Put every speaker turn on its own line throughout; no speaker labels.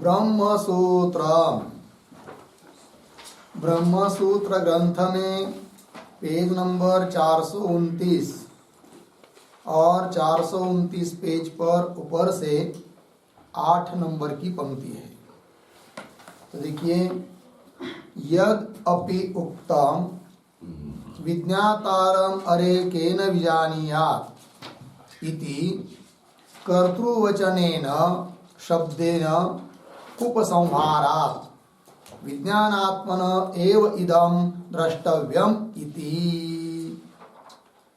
ब्रह्मसूत्र ब्रह्मसूत्र ग्रंथ में page number 429 और 429 पेज पर ऊपर से 8 नंबर की पंक्ति है। तो देखिए, यद अपि उक्तम विज्ञातारम अरे केन विजानीयात् इति कर्तृवचनेन शब्देन उपसंहारात् विज्ञानात्मन एव इदं द्रष्टव्यम इति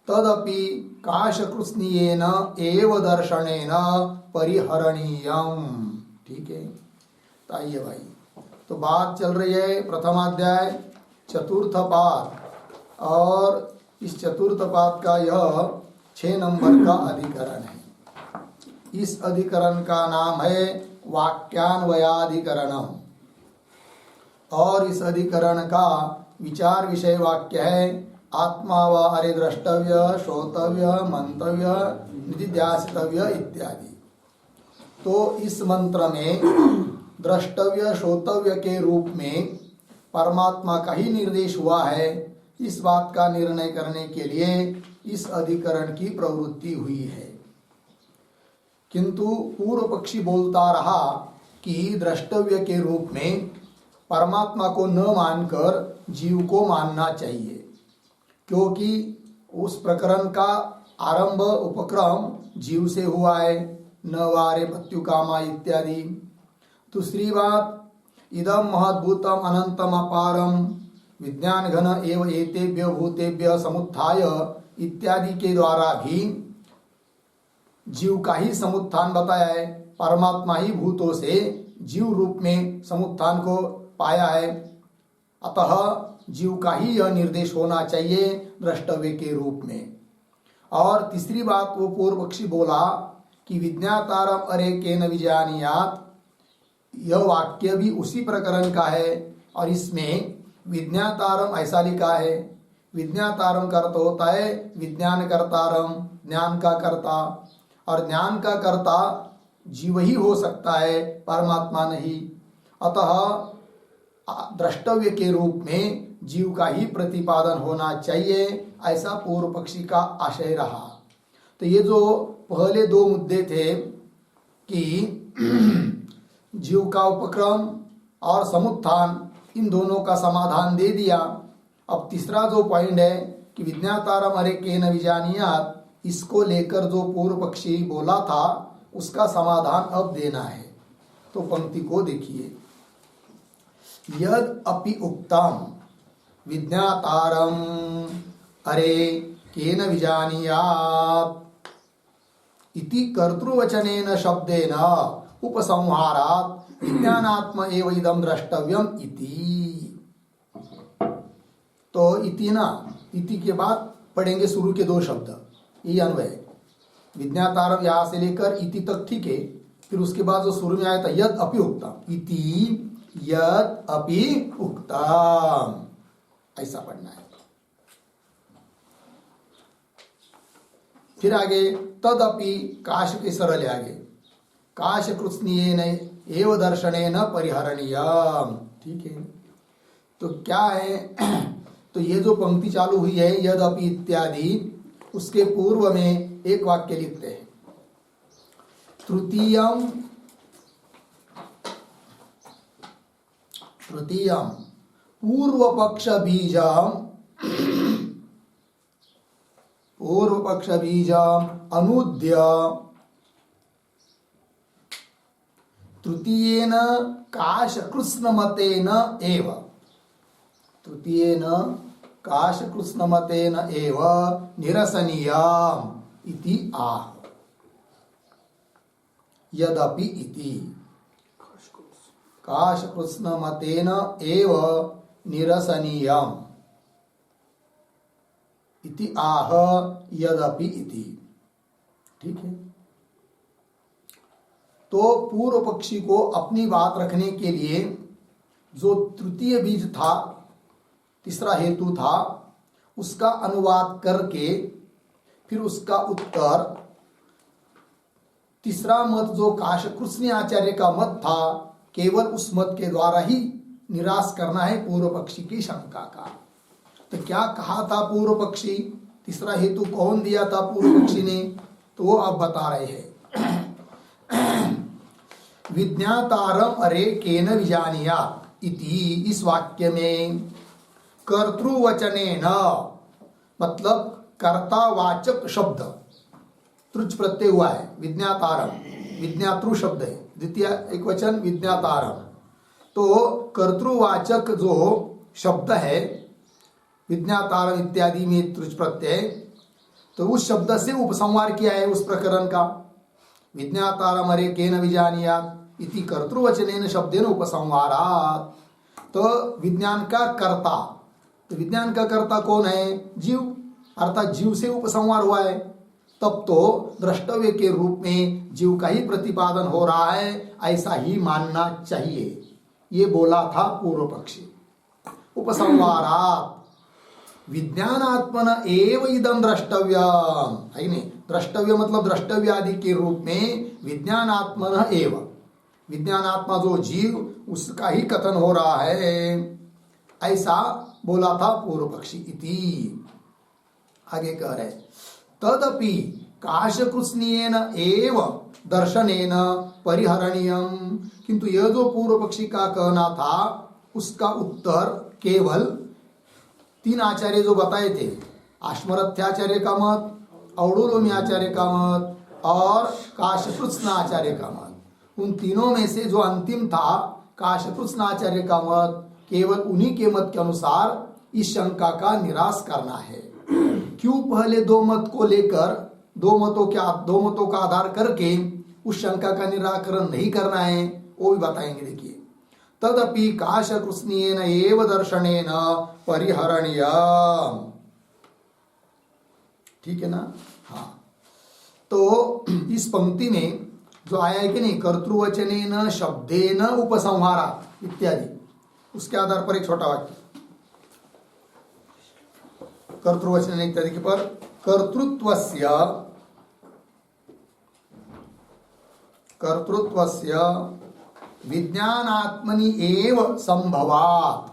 तदपि काशकृत्स्नीयेन एव दर्शनेन परिहरणीयम। ठीक है, तो आइए भाई, तो बात चल रही है प्रथम अध्याय चतुर्थ पाद, और इस चतुर्थ पाद का यह 6 नंबर का अधिकरण है। इस अधिकरण का नाम है वाक्यान्वयाधिकरण, और इस अधिकरण का विचार विषय वाक्य है आत्मा व अरे द्रष्टव्य श्रोतव्य मंतव्य निधिध्यासितव्य इत्यादि। तो इस मंत्र में द्रष्टव्य श्रोतव्य के रूप में परमात्मा का ही निर्देश हुआ है। इस बात का निर्णय करने के लिए इस अधिकरण की प्रवृत्ति हुई है। किंतु पूर्व पक्षी बोलता रहा कि द्रष्टव्य के रूप में परमात्मा को न मानकर जीव को मानना चाहिए, क्योंकि उस प्रकरण का आरंभ उपक्रम जीव से हुआ है, न वारे पत्यु कामा इत्यादि। दूसरी बात, इदम महद्भूतम अनंतम अपारम विज्ञान घन एवं एतेभ्य भूतेभ्य समुत्थाय इत्यादि के द्वारा भी जीव का ही समुत्थान बताया है। परमात्मा ही भूतों से जीव रूप में समुत्थान को पाया है, अतः जीव का ही यह निर्देश होना चाहिए द्रष्टव्य के रूप में। और तीसरी बात वो पूर्व पक्षी बोला कि विज्ञातारम अरे केन विजानीयात्, यह वाक्य भी उसी प्रकरण का है, और इसमें विज्ञातारम ऐसा लिखा है। विज्ञातारम का अर्थ होता है विज्ञान कर्तारम, ज्ञान का कर्ता, और ज्ञान का कर्ता जीव ही हो सकता है, परमात्मा नहीं। अतः द्रष्टव्य के रूप में जीव का ही प्रतिपादन होना चाहिए, ऐसा पूर्व पक्षी का आशय रहा। तो ये जो पहले 2 मुद्दे थे कि जीव का उपक्रम और समुत्थान, इन दोनों का समाधान दे दिया। अब तीसरा जो पॉइंट है कि विज्ञातारम अरे केन विजानीयात्, इसको लेकर जो पूर्व पक्षी बोला था उसका समाधान अब देना है। तो पंक्ति को देखिए, यद अपि उक्तम विज्ञातारम अरे केन विजानीयात् इति कर्तृवचनेन शब्देन उपसंहारात् विज्ञानात्म एव इदं द्रष्टव्यम इति। तो इति ना, इति के बाद पढ़ेंगे शुरू के 2 शब्द, ये अन्वय। विज्ञातारम यहाँ से लेकर इति तक ठीक है, फिर उसके बाद जो शुरू में आया था यद अपि उक्तम, इति यद अपि उक्तम, ऐसा पढ़ना है। फिर आगे तदपि, काश के सरल आगे, काश कृत्स्नीयेन एव दर्शनेन परिहरणीयम। ठीक है, तो क्या है तो ये जो पंक्ति चालू हुई है यदपि इत्यादि, उसके पूर्व में एक वाक्य लिखते हैं, तृतीयम पूर्व पक्ष बीजम अनुद्य तृतीयेन काशकृत्स्नमतेन एव, तृतीयेन काशकृत्स्नमतेन एव निरसनीयम इति आह। यदपि इति काशकृत्स्नमतेन एव निरसनीयम इति आह यदपि इति। ठीक है, तो पूर्व पक्षी को अपनी बात रखने के लिए जो तृतीय बीज था, तीसरा हेतु था, उसका अनुवाद करके फिर उसका उत्तर तीसरा मत जो काशकृत्स्नी आचार्य का मत था केवल उस मत के द्वारा ही निराश करना है पूर्व पक्षी की शंका का। तो क्या कहा था पूर्व पक्षी, तीसरा हेतु कौन दिया था पूर्व पक्षी ने, तो वो अब बता रहे हैं। विज्ञातारम अरे केन विजानीयात् इति, इस वाक्य में कर्तृवचनेन मतलब कर्तावाचक शब्द तृच प्रत्यय हुआ है। विज्ञातारम विज्ञातृ शब्द है, द्वितीय एक वचन विज्ञातारम, तो कर्तृवाचक जो शब्द है विज्ञातारम इत्यादि में तृच प्रत्यय, तो उस शब्द से उपसंहार किया है उस प्रकरण का। विज्ञातारम अरे केन विजानीयात् इति कर्तृवचनेन शब्देन उपसंहारात्। तो विज्ञान का कर्ता, तो विज्ञान का कर्ता कौन है, जीव, अर्थात जीव से उपसंहार हुआ है, तब तो द्रष्टव्य के रूप में जीव का ही प्रतिपादन हो रहा है, ऐसा ही मानना चाहिए, ये बोला था पूर्व पक्षी। उपसंहारात् विज्ञानात्मन एव इदं द्रष्टव्यम, है नहीं, द्रष्टव्य मतलब द्रष्टव्य आदि के रूप में विज्ञानात्मन एव, विज्ञानात्मा जो जीव उसका ही कथन हो रहा है, ऐसा बोला था पूर्व पक्षी। इति आगे कह रहे तदपि काशकृत्स्नेन एव दर्शनेन परिहरणीयम, किंतु यह जो पूर्व पक्षी का कहना था उसका उत्तर केवल तीन आचार्य जो बताए थे, आश्मरथ्याचार्य का मत, औडुलोमी आचार्य का मत और काशकृत्स्न आचार्य का मत, उन तीनों में से जो अंतिम था काशकृत्स्न आचार्य का मत, केवल उन्हीं के मत के अनुसार इस शंका का निराश करना है। क्यों पहले दो मत को लेकर दो मतों का आधार करके उस शंका का निराकरण नहीं करना है, वो भी बताएंगे। देखिए, तदपि काशकृत्स्नेन एव दर्शनेन परिहरणीयम, ठीक है ना। हाँ, तो इस पंक्ति में जो आया है कि नहीं, कर्तृवचनेन शब्देन उपसंहारा इत्यादि, उसके आधार पर एक छोटा वाक्य कर्तृवचन इत्यादि के पर कर्तृत्वस्य विज्ञानात्मनि एव संभवात्,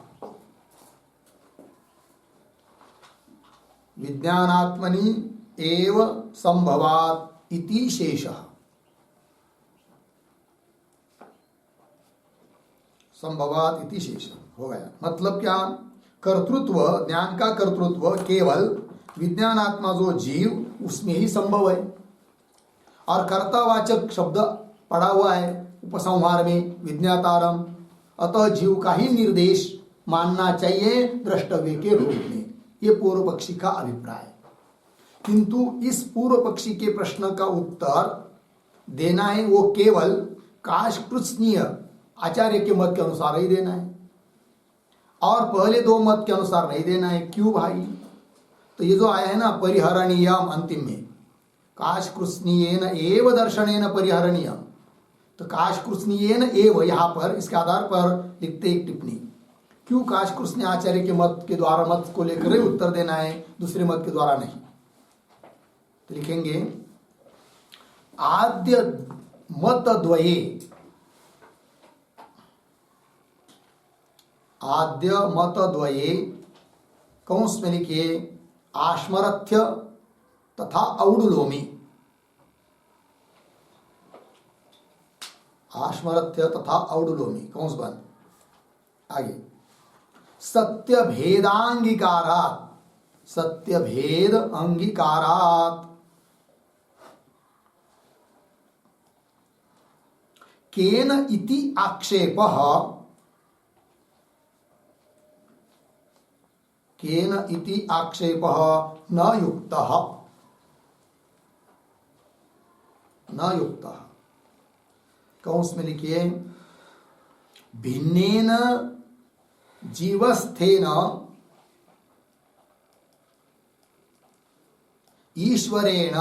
विज्ञानात्मनि एव संभवात् इति शेषः, संभवात् इति शेषः हो गया। मतलब क्या, कर्तृत्व, ज्ञान का कर्तृत्व केवल विज्ञानात्मा जो जीव उसमें ही संभव है, और कर्तावाचक शब्द पड़ा हुआ है उपसंहार में विज्ञातारम, अतः जीव का ही निर्देश मानना चाहिए द्रष्टव्य के रूप में, ये पूर्व पक्षी का अभिप्राय। किंतु इस पूर्व पक्षी के प्रश्न का उत्तर देना है वो केवल काशकृत्स्नीय आचार्य के मत के अनुसार ही देना है, और पहले दो मत के अनुसार नहीं देना है। क्यों भाई, तो ये जो आया है ना परिहरणीयम अंतिम में, काशकृत्स्नेन एव दर्शनेन परिहरणीयम, तो काशकृत्स्नेन एव यहाँ पर इसके आधार पर लिखते एक टिप्पणी, क्यों काशकृत्स्न आचार्य के मत के द्वारा मत को लेकर ही उत्तर देना है, दूसरे मत के द्वारा नहीं। तो लिखेंगे आद्य मत द्वये, आद्य मत द्वये कौंस में लिखिए आश्मरथ्य तथा औडुलोमी, आश्मरथ्य तथा औडुलोमी कौंस बंद। आगे सत्य भेदांगीकारात्, सत्य भेद अंगीकारात् केन इति आक्षेपः, केन इति आक्षेपः न युक्तः, न युक्तः। कौंस में लिखिए भिन्नेन जीवस्थेन ईश्वरेण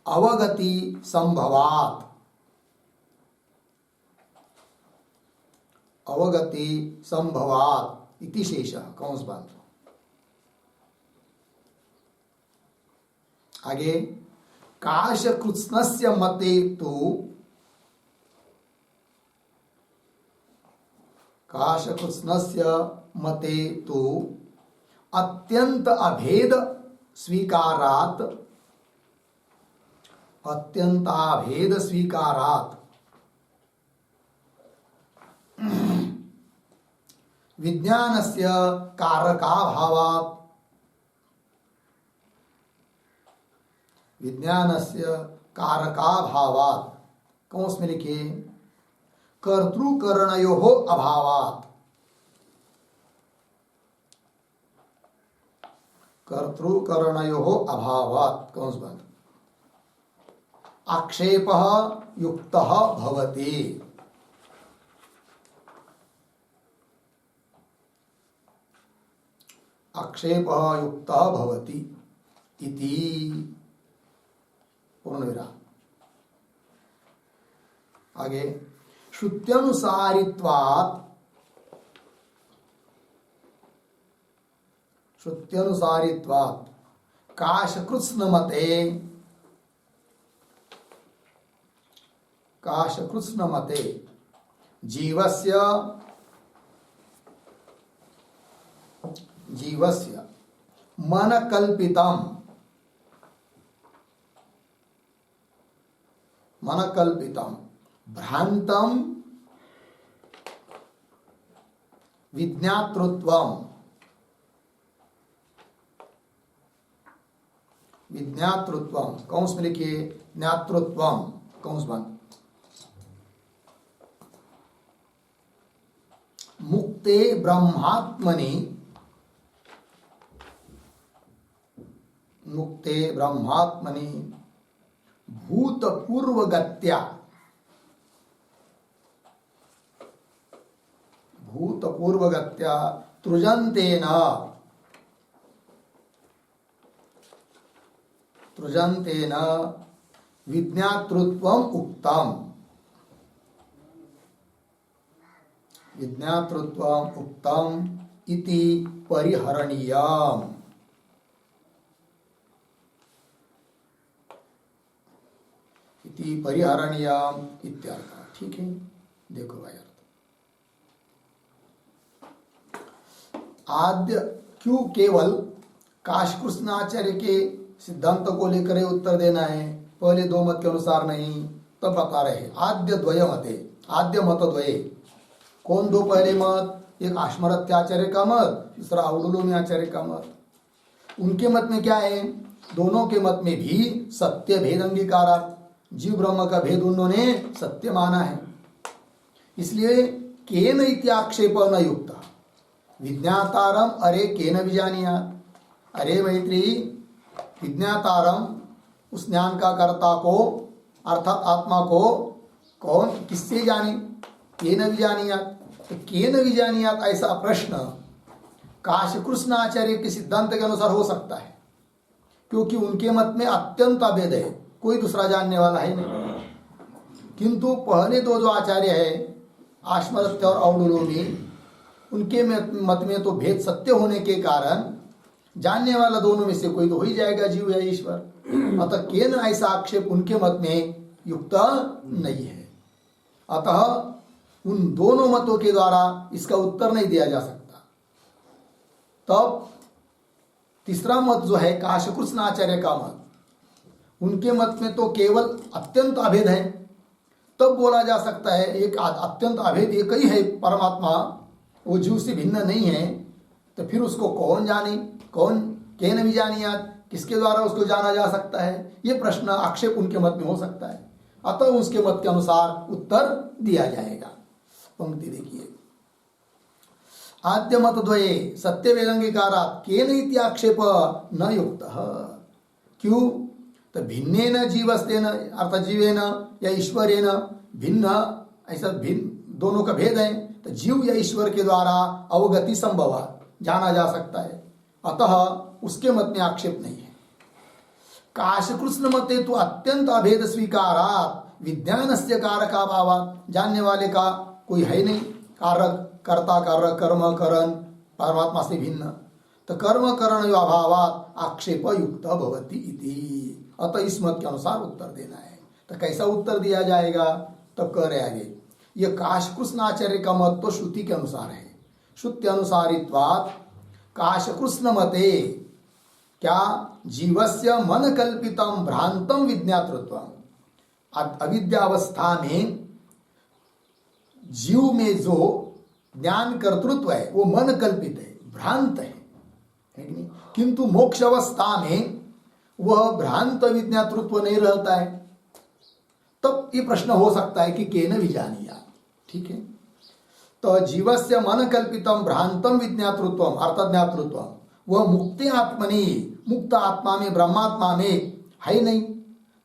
अवगति संभवात्, अवगति संभवात् इति शेषः कौंस बंद। आगे काशकृत्स्नस्य मते तु काशकृत्स्नस्य मते तो अत्यंत अभेद स्वीकारात्, अत्यंताभेद स्वीकारात् विज्ञानस्य कारकाभावात्, विज्ञानस्य कारकाभावात्, कौंस में लिखिए कर्तृकरणयोः अभावात्, कर्तृकरणयोः अभावात् कौंस बंद आक्षेपः युक्तः भवति, आक्षेपः युक्तः भवति इति पूर्णविराम। आगे श्रुत्यनुसारित्वात्, श्रुत्यनुसारित्वात् काशकृत्स्नमते, काशकृत्स्नमते जीवस्य, जीवस्य मनकल्पितम्, मनकल्पितम् भ्रांतम् विज्ञातृत्वम्, विज्ञातृत्वम् कौंस में लिखिए ज्ञातृत्वम् कौंस बंद मुक्ते ब्रह्मात्मनि, मुक्ते ब्रह्मात्मनि भूतपूर्वगत्या, भूतपूर्वगत्या तृजन्तेन, तृजन्तेन विज्ञातृत्वम् उक्तम्, विज्ञातृत्वम् उक्तम् इति परिहरणीयम्, इति परिहरणीयम् इत्यर्थः। ठीक है, देखो भाई आद्य क्यों केवल काशकृत्स्नाचार्य के सिद्धांत को लेकर उत्तर देना है, पहले दो मत के अनुसार नहीं, तब बता रहे आद्य द्वय मते, आद्य मत द्वय, कौन दो पहले मत, एक आश्मरत्याचार्य का मत, दूसरा औडुलोमी आचार्य का मत। उनके मत में क्या है, दोनों के मत में भी सत्य भेद अंगीकारा, जीव ब्रह्म का भेद उन्होंने सत्य माना है, इसलिए केन इत्याक्षेप न युक्त विज्ञातारम अरे केन विजानीयात्, अरे मैत्री विज्ञातारम उस ज्ञान का कर्ता को अर्थात आत्मा को कौन किससे जाने, केन विजानीयात्, तो केन विजानीयात् ऐसा प्रश्न काशकृत्स्नाचार्य के सिद्धांत के अनुसार हो सकता है, क्योंकि उनके मत में अत्यंत अभेद है, कोई दूसरा जानने वाला है नहीं। किंतु पहले दो जो आचार्य है आश्मरत्य और औडुलोमी, उनके मत में तो भेद सत्य होने के कारण जानने वाला दोनों में से कोई तो हो ही जाएगा, जीव या ईश्वर। अतः केन ऐसा आक्षेप उनके मत में युक्त नहीं है, अतः उन दोनों मतों के द्वारा इसका उत्तर नहीं दिया जा सकता। तब तीसरा मत जो है काशकृत्स्नाचार्य का मत, उनके मत में तो केवल अत्यंत अभेद है, तब बोला जा सकता है एक अत्यंत अभेद एक ही है परमात्मा, वो जीव से भिन्न नहीं है, तो फिर उसको कौन जाने, कौन केन विजानीयात्, किसके द्वारा उसको जाना जा सकता है, ये प्रश्न आक्षेप उनके मत में हो सकता है। अतः उसके मत के अनुसार उत्तर दिया जाएगा। पंक्ति देखिए, आद्य मत द्वये सत्य वेदंगीकारात् केन इत्याक्षेप न युक्तः, क्यों, तो भिन्नेन जीवस्तेन अर्थात जीवेन या ईश्वरेन भिन्न, ऐसा भिन्न दोनों का भेद है, तो जीव या ईश्वर के द्वारा अवगति संभव जाना जा सकता है, अतः उसके मत में आक्षेप नहीं है। काशकृत्स्न मते तो अत्यंत अभेद स्वीकारात् विज्ञानस्य कारकाभावात्, जानने वाले का कोई है नहीं, कारक कर्ता कारक कर्म करण परमात्मा से भिन्न, तो कर्म करण अभावात् आक्षेप युक्त भवति इति, अतः इस मत के अनुसार उत्तर देना है। तो कैसा उत्तर दिया जाएगा, तब कह रहे आगे यह काशकृष्णाचार्य का मत तो श्रुति के अनुसार है। श्रुति अनुसारित्वात् काशकृष्ण मते क्या जीवस्य मन कल्पितम भ्रांतम विज्ञातृत्वम। अविद्यावस्था में जीव में जो ज्ञान कर्तृत्व है वो मन कल्पित है, भ्रांत है कि नहीं? किंतु मोक्ष अवस्था में वह भ्रांत विज्ञातृत्व नहीं रहता है। तब ये प्रश्न हो सकता है कि केन विजानीयात्, ठीक है। तो जीवस्य मन कल्पितम भ्रांतम विज्ञातृत्वम अर्थज्ञातृत्वम, वह मुक्ति आत्मनि, मुक्त आत्मा में, ब्रह्मात्मा में है नहीं।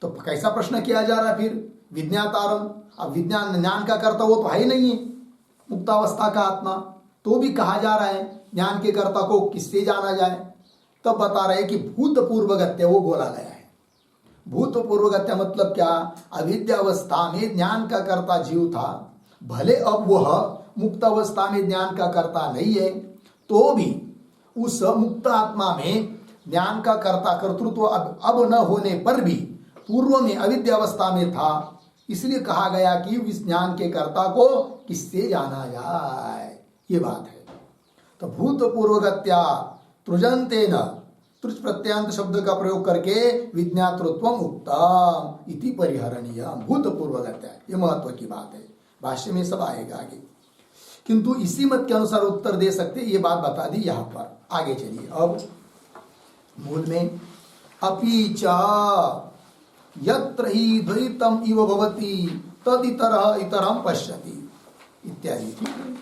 तो कैसा प्रश्न किया जा रहा है फिर? विज्ञातारम, अब विज्ञान ज्ञान का कर्ता वो तो है ही नहीं है, मुक्तावस्था का आत्मा। तो भी कहा जा रहा है ज्ञान के कर्ता को किससे जाना जाए? तब बता रहे कि भूतपूर्वगत्य वो बोला गया है। भूतपूर्वगत्य मतलब क्या? अविद्यावस्था में ज्ञान का कर्ता जीव था, भले अब वह मुक्त अवस्था में ज्ञान का कर्ता नहीं है, तो भी उस मुक्त आत्मा में ज्ञान का कर्ता कर्तृत्व अब न होने पर भी पूर्व में अविद्यावस्था में था। इसलिए कहा गया कि इस ज्ञान के कर्ता को किससे जाना जाए, ये बात है। तो भूतपूर्वगत्या तृजंतेन, तृज प्रत्यांत शब्द का प्रयोग करके विज्ञातृत्वम उक्तम इति परिहरणीय। भूतपूर्वगत्या, ये महत्व की बात है, भाष्य में सब आएगा आगे। किंतु इसी मत के अनुसार उत्तर दे सकते, ये बात बता दी यहाँ पर। आगे चलिए अब मूल में। अपि च यत्र हि द्वैतम इव भवति तद इतरः इतरं पश्यति इत्यादि। ठीक है,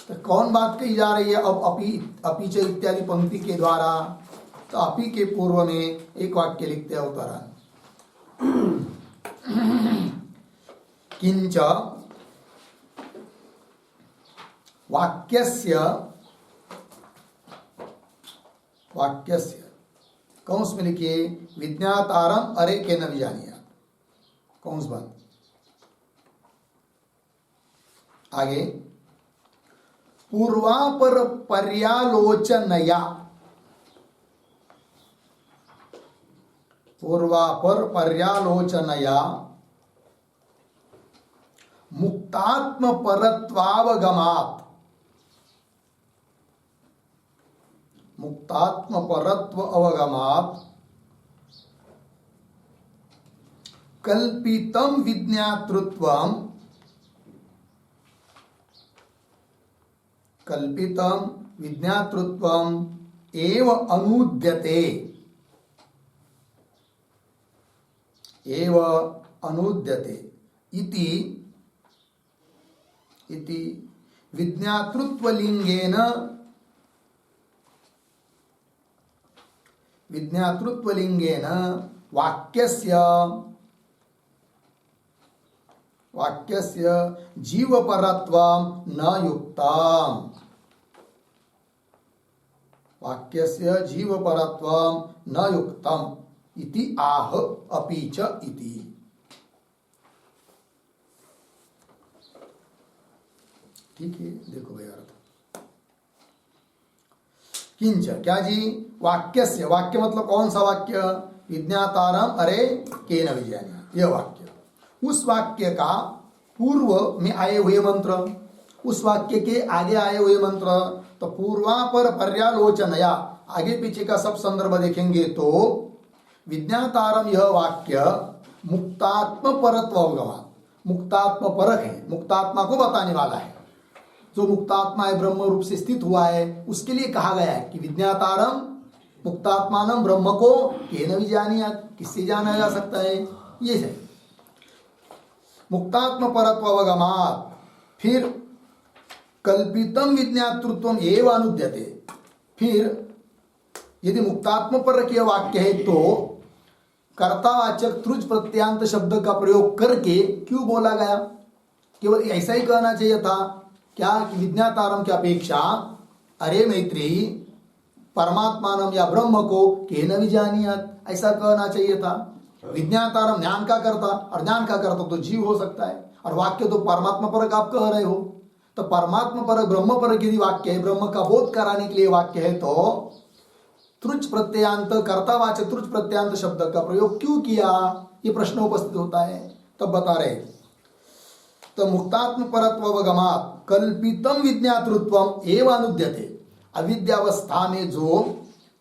तो कौन बात कही जा रही है अब? अपि च इत्यादि पंक्ति के द्वारा। तो अपि के पूर्व में एक वाक्य लिखते हैं उत्तरन, किंच वाक्यस्य कौंस में लिखिए विज्ञातारम अरे के न विजानियात्, कौंस बंद। आगे पूर्वापर पर्यालोचनया, पूर्वापर पर्यालोचनया मुक्तात्म परत्वावगमात्, मुक्तात्म परत्व अवगमात् कल्पितम विज्ञातृत्वम, कल्पितम विज्ञातृत्वम एव अनुद्यते, एव अनुद्यते इति विज्ञातृत्वलिंगेन, विज्ञातृत्वलिंगेन वाक्यस्य जीवपरत्वं न युक्तम्, वाक्यस्य जीवपरत्वं न युक्तम् इति आह अपि च इति। ठीक है, देखो भाई अर्थ। किंच क्या जी? वाक्यस्य, वाक्य मतलब कौन सा वाक्य? विज्ञातारम अरे केन विजानीयात्, यह वाक्य। उस वाक्य का पूर्व में आए हुए मंत्र, उस वाक्य के आगे आए हुए मंत्र। तो पूर्वापर पर्यालोचनया, आगे पीछे का सब संदर्भ देखेंगे तो विज्ञातारम यह वाक्य मुक्तात्म परत्व अवगमात्, मुक्तात्म परक है, मुक्तात्मा को बताने वाला है। जो मुक्तात्मा है, ब्रह्म रूप से स्थित हुआ है, उसके लिए कहा गया है कि विज्ञातारम मुक्तात्मानम ब्रह्म को केन विजानीयात्, किससे जाना जा सकता है? ये है मुक्तात्म परत्व अवगमात्। फिर कल्पितम विज्ञातृत्वम एव अनुद्यते, फिर यदि मुक्तात्म परक यह वाक्य है तो कर्तावाचक तृज प्रत्यांत शब्द का प्रयोग करके क्यों बोला गया? केवल ऐसा ही कहना चाहिए था क्या कि विज्ञातारम की अपेक्षा अरे मैत्रेयी परमात्मानम या ब्रह्म को केन विजानीयात्, ऐसा कहना चाहिए था। विज्ञातारम ज्ञान का कर्ता, और ज्ञान का कर्ता तो जीव हो सकता है, और वाक्य तो परमात्मा परक आप कह रहे हो। तो परमात्मा परक ब्रह्म परक यदि वाक्य है, ब्रह्म का बोध कराने के लिए वाक्य है, तो तृच प्रत्यांत कर्तावाचक तृच प्रत्यांत शब्द का प्रयोग क्यों किया? ये प्रश्न उपस्थित होता है। तब बता रहे तो मुक्तात्म परत्वगमात कल्पितम विज्ञातृत्वम एवं अनुद्यते। अविद्यावस्था में जो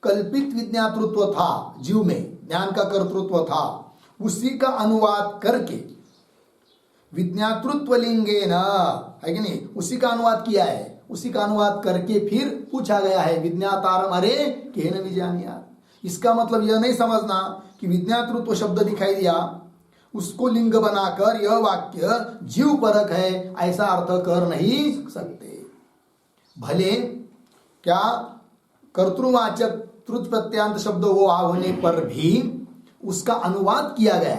कल्पित विज्ञातृत्व था, जीव में ज्ञान का कर्तृत्व था, उसी का अनुवाद करके विज्ञातृत्व लिंगे न, है कि नहीं, उसी का अनुवाद किया है। उसी का अनुवाद करके फिर पूछा गया है विज्ञातारम अरे केन विजानियात। इसका मतलब यह नहीं समझना कि विज्ञातृत्व शब्द दिखाई दिया उसको लिंग बनाकर यह वाक्य जीव परक है, ऐसा अर्थ कर नहीं सकते। भले क्या कर्तृवाचक त्रुत प्रत्यांत शब्द वो आ होने पर भी उसका अनुवाद किया गया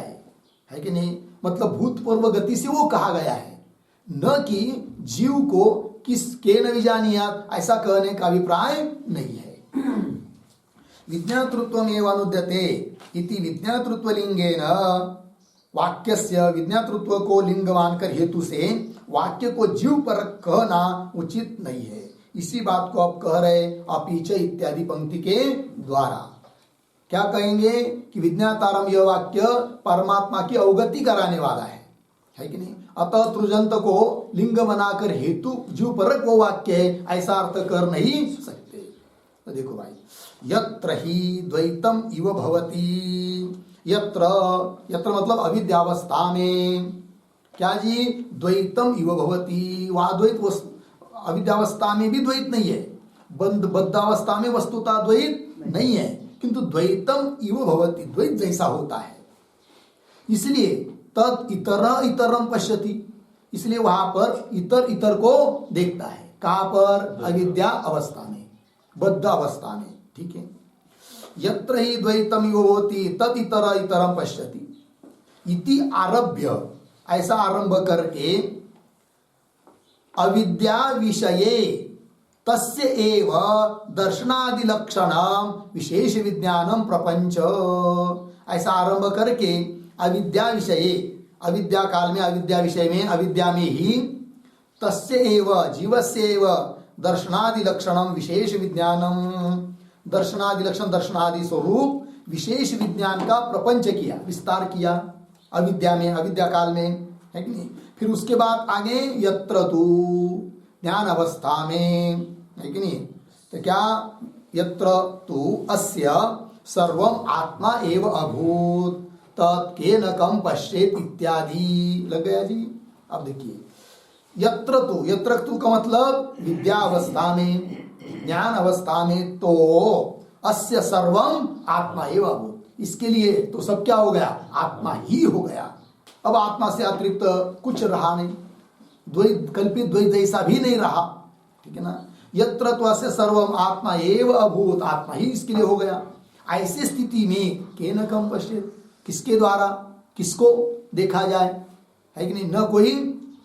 है कि नहीं, मतलब भूतपूर्व गति से वो कहा गया है, न कि जीव को किसके न विजानियात ऐसा कहने का अभिप्राय नहीं है। विज्ञातृत्वम एवं अनुद्यते इति विज्ञातृत्व लिंगेन, वाक्यस्य विज्ञातृत्व को लिंग मानकर हेतु से वाक्य को जीव पर कहना उचित नहीं है। इसी बात को आप कह रहे अपीच इत्यादि पंक्ति के द्वारा। क्या कहेंगे कि विज्ञातारम यह वाक्य परमात्मा की अवगति कराने वाला है कि नहीं। अतः तृजंत को लिंग बनाकर हेतु जीव परक वो वाक्य है, ऐसा अर्थ कर नहीं सकते। तो देखो भाई, यत्र ही द्वैतम इव भवति, यत्र यत्र मतलब अविद्यावस्था में, क्या जी, द्वैतम इव भवति, वह द्वैत अविद्यावस्था में भी द्वैत नहीं है, बद्धावस्था में वस्तुतः द्वैत नहीं है, किंतु द्वैतम इव भवति, द्वैत जैसा होता है। इसलिए तत् इतर इतरम पश्यति, इसलिए वहां पर इतर इतर को देखता है। कहां पर? अविद्या अवस्था में, बद्ध अवस्था में, ठीक है। यत्र ही द्वैतम इव भवति तत् इतर इतरम पश्यति इति आरभ्य, ऐसा आरंभ करके अविद्या विषये तस्य एव दर्शनादि लक्षणम विशेष विज्ञानम प्रपंच, ऐसा आरंभ करके अविद्या विषये, अविद्या काल में, अविद्या विषय में, अविद्या में ही तस्य एव जीवस्य एव दर्शनादि लक्षणम विशेष विज्ञानम, दर्शनादि लक्षण दर्शनादि स्वरूप विशेष विज्ञान का प्रपंच किया, विस्तार किया अविद्या में, अविद्या काल में, है कि नहीं। फिर उसके बाद आगे यत्र तू ज्ञान अवस्था में, है कि नहीं। तो क्या, यत्र तू अस्य सर्वम आत्मा एव अभूत तत्केन कम पश्येत इत्यादि, लग गया जी। अब देखिए, यत्र तू, यत्र तू का मतलब विद्या अवस्था में, ज्ञान अवस्था में, तो अस्य सर्वम आत्मा एव अभूत, इसके लिए तो सब क्या हो गया? आत्मा ही हो गया। अब आत्मा से अतिरिक्त कुछ रहा नहीं, द्वैत कल्पित द्वैत जैसा भी नहीं रहा, ठीक है ना। यत्र तो अस्य सर्वम आत्मा एव अभूत, आत्मा ही इसके लिए हो गया। ऐसी स्थिति में केन कम पश्येत, किसके द्वारा किसको देखा जाए, है कि नहीं। न कोई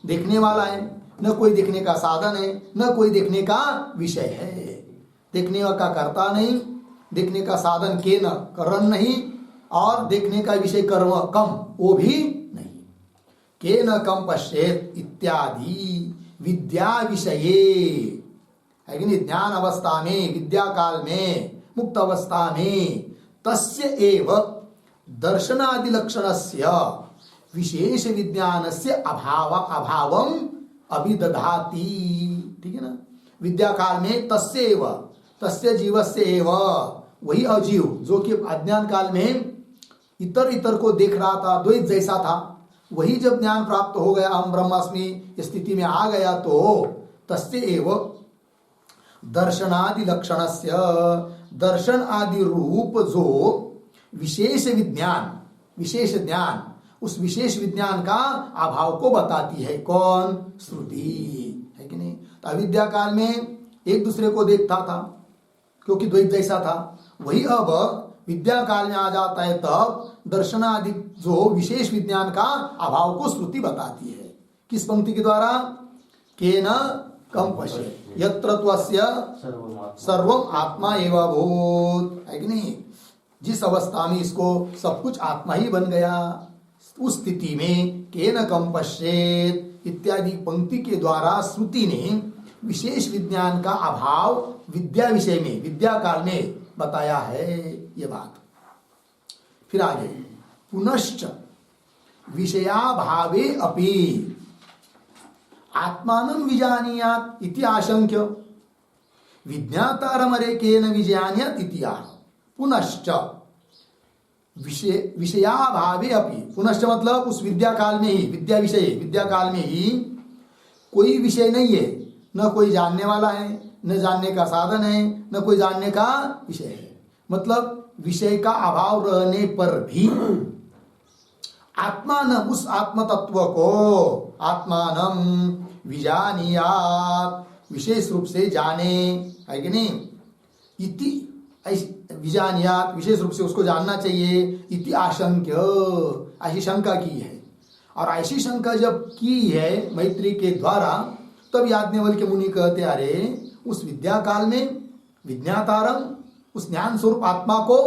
देखने वाला है, न कोई देखने का साधन है, न कोई देखने का विषय है, देखने का कर्ता नहीं, देखने का साधन के न करण नहीं, और देखने का विषय कर्म कम वो भी नहीं। के न कम पश्येत इत्यादि विद्या विषये, है कि नहीं, ज्ञान अवस्था में, विद्या काल में, मुक्त अवस्था में, तस्य एव दर्शनादि लक्षणस्य विशेष विज्ञानस्य अभावम अभिदधाति, ठीक है ना। विद्या काल में तस्य एव, तस्य जीवस्य एव, वही अजीव जो कि अज्ञान काल में इतर इतर को देख रहा था, द्वैत जैसा था, वही जब ज्ञान प्राप्त हो गया, अहम ब्रह्मास्मि स्थिति में आ गया, तो तस्य एव दर्शनादि लक्षणस्य, दर्शन आदि रूप जो विशेष विज्ञान, विशेष ज्ञान, उस विशेष विज्ञान का अभाव को बताती है कौन? श्रुति, है कि नहीं। तो अविद्या काल में एक दूसरे को देखता था क्योंकि द्वैत जैसा था, वही अब विद्या काल में आ जाता है, तब दर्शनादि जो विशेष विज्ञान का अभाव को श्रुति बताती है। किस पंक्ति के द्वारा? केन कम पश्येत यत्र त्वस्य सर्वम आत्मा एव अभूत, है कि नहीं। जिस अवस्था में इसको सब कुछ आत्मा ही बन गया, उस स्थिति में केन कम पश्येत इत्यादि पंक्ति के द्वारा श्रुति ने विशेष विज्ञान का अभाव विद्या विषय में, विद्या काल में बताया है ये बात। फिर आगे पुनश्च विषयाभावे अपि, आत्मानं विजानीयात् इति आशंक्य, विज्ञातारमरेकेन विजानीयात् इति आह। पुनश्च विषयाभावे अपि, पुनश्च मतलब उस विद्या काल में ही, विद्या काल में ही कोई विषय नहीं है, न कोई जानने वाला है, न जानने का साधन है, न कोई जानने का विषय है। मतलब विषय का अभाव रहने पर भी आत्मान, उस आत्म तत्व को आत्मानम विजानीयात, विशेष रूप से जाने, है कि नहीं, इति विजानीयात, विशेष रूप से उसको जानना चाहिए, इति आशंक्य, ऐसी शंका की है। और ऐसी शंका जब की है मैत्री के द्वारा, तब याज्ञवल्क्य मुनि कहते अरे उस विद्या काल में विज्ञातारम, उस ज्ञान स्वरूप आत्मा को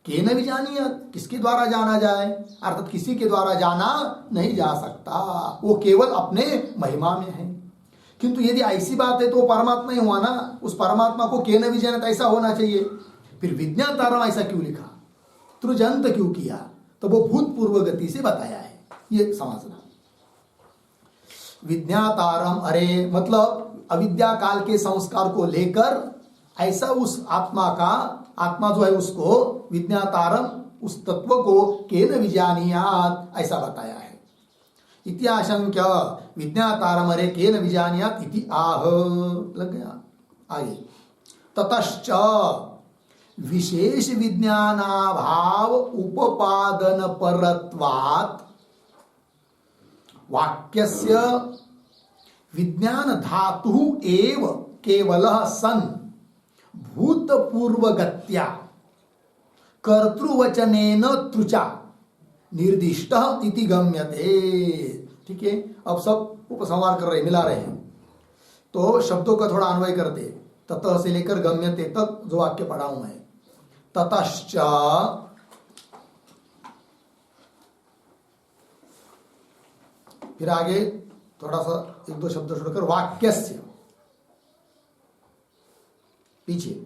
केन विजानीयात, किसके द्वारा जाना जाए, अर्थात किसी के द्वारा जाना नहीं जा सकता, वो केवल अपने महिमा में है। किंतु यदि ऐसी बात है तो परमात्मा ही हुआ ना, उस परमात्मा को केन विजानीयात ऐसा होना चाहिए। फिर विज्ञातारम ऐसा क्यों लिखा, त्रुजंत क्यों किया, तो वो भूतपूर्व गति से बताया है, ये समझना। विज्ञातारम, अरे मतलब अविद्या काल के संस्कार को लेकर ऐसा उस आत्मा का, आत्मा जो है उसको विज्ञातारम, उस तत्व को केन विजानीयात ऐसा बताया है। इति आशंक्य विज्ञातारम अरे केन विजानीयात इति आह, लग गया। आगे ततश्च विशेष विज्ञानाभाव उपादन परत्वात् वाक्यस्य विज्ञान धातु एव केवलः सन भूतपूर्वगत्या कर्तृवचनेन त्रुचा निर्दिष्ट इति गम्यते। ठीक है, अब सब उपसंहार कर रहे, मिला रहे हैं, तो शब्दों का थोड़ा अन्वय करते। ततः से लेकर गम्यते तक जो वाक्य पढ़ा हूं मैं, ततश्च, फिर आगे थोड़ा सा एक दो शब्द छोड़कर वाक्यस्य, पीछे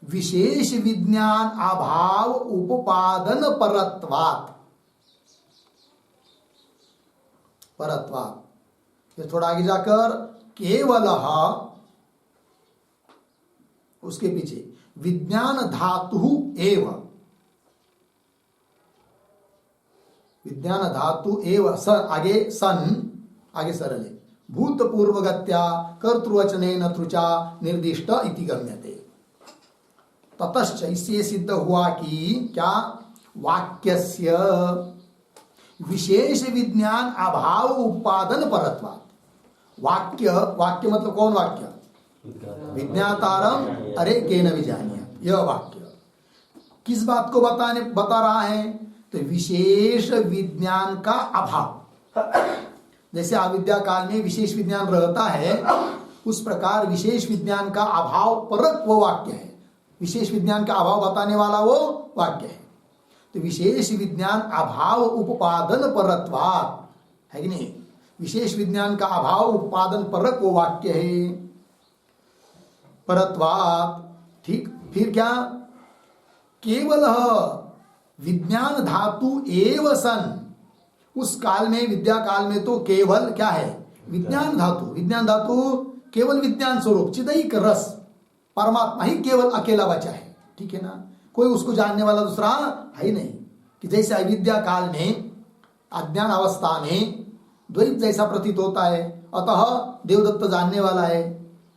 विशेष विज्ञान अभाव उपादन परत्वात्, फिर थोड़ा आगे जाकर केवल, उसके पीछे विज्ञान धातु एव, विज्ञान धातु एव सन, आगे सन, आगे सरल है, भूतपूर्वगत्या कर्तृवचनेन त्रुचा निर्दिष्ट इति गम्यते। ततश्च, इससे सिद्ध हुआ कि क्या, वाक्यस्य विशेष विज्ञान अभाव उपादन परत्वात्। वाक्य, वाक्य मतलब कौन वाक्य, विज्ञातारम अरे केन विजानीयात, यह वाक्य किस बात को बता रहा है, तो विशेष विज्ञान का अभाव। जैसे अविद्या काल में विशेष विज्ञान रहता है, उस प्रकार विशेष विज्ञान का अभाव परक वो वाक्य है, विशेष विज्ञान का अभाव बताने वाला वो वाक्य है। तो विशेष विज्ञान अभाव उपादन परत्वात्, है कि नहीं, विशेष विज्ञान का अभाव उपादन परक वो वाक्य है, परत्वात्। ठीक, फिर क्या, केवल विज्ञान धातु एव सन, उस काल में, विद्या काल में तो केवल क्या है, विज्ञान धातु, विज्ञान धातु केवल विज्ञान स्वरूप चिदैक रस परमात्मा ही केवल अकेला बचा है। ठीक है ना, कोई उसको जानने वाला दूसरा है ही नहीं। कि जैसे अविद्या काल में, अज्ञान अवस्था में द्वैत जैसा प्रतीत होता है, अतः देवदत्त जानने वाला है,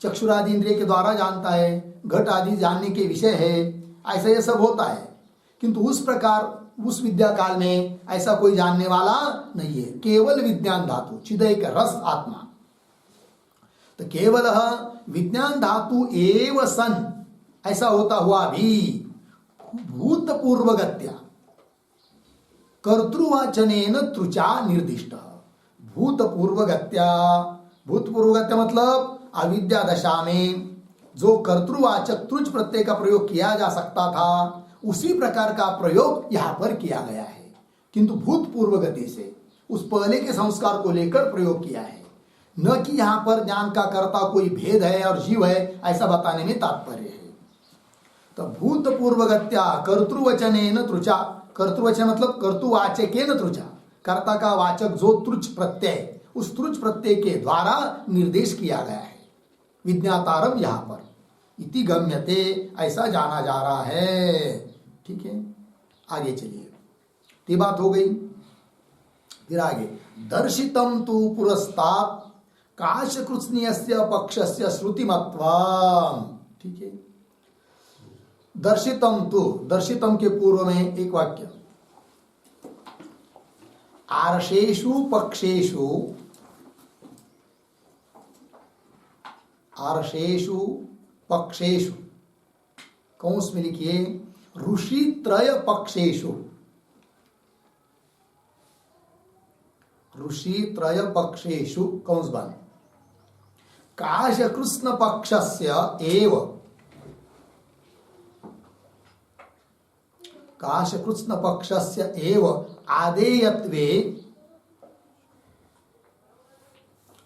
चक्षुरादि इंद्रिय के द्वारा जानता है, घट आदि जानने के विषय है, ऐसा ये सब होता है। किंतु उस प्रकार उस विद्या काल में ऐसा कोई जानने वाला नहीं है, केवल विज्ञान धातु चिदैक रस आत्मा। तो केवल विज्ञान धातु एव सन, ऐसा होता हुआ भी भूतपूर्वगत्या कर्तृवाचनेन त्रुचा निर्दिष्ट। भूतपूर्वगत्या, भूतपूर्वगत्या मतलब अविद्या दशा में जो कर्तृवाचक त्रुच प्रत्यय का प्रयोग किया जा सकता था, उसी प्रकार का प्रयोग यहां पर किया गया है, किंतु भूतपूर्व गति से उस पहले के संस्कार को लेकर प्रयोग किया है, न कि यहां पर ज्ञान का कर्ता कोई भेद है और जीव है, ऐसा बताने में तात्पर्य है। तो भूतपूर्वगत्या कर्तृवचनेन त्रुचा, कर्तृवचन मतलब कर्तुवाचकेन त्रुचा, कर्ता का वाचक जो त्रुच प्रत्यय उस त्रुच प्रत्यय के द्वारा निर्देश किया गया है। विज्ञातारम यहां पर इति गम्यते, ऐसा जाना जा रहा है। ठीक है, आगे चलिए, ये बात हो गई। फिर आगे, दर्शितम तु पुरस्तात् काशकृत्स्नीयस्य पक्षस्य श्रुतिमत्वम्। ठीक है, दर्शितम तु, दर्शितम के पूर्व में एक वाक्य, आर्षेषु पक्षेषु, आर्षेषु पक्षेषु, कौंस में लिखिए ऋषि त्रय पक्षेषु, ऋषि त्रय पक्षेषु कौंस बंद, काशकृत्स्न पक्षस्य एव, काशकृत्स्न पक्षस्य एव आदेयत्वे,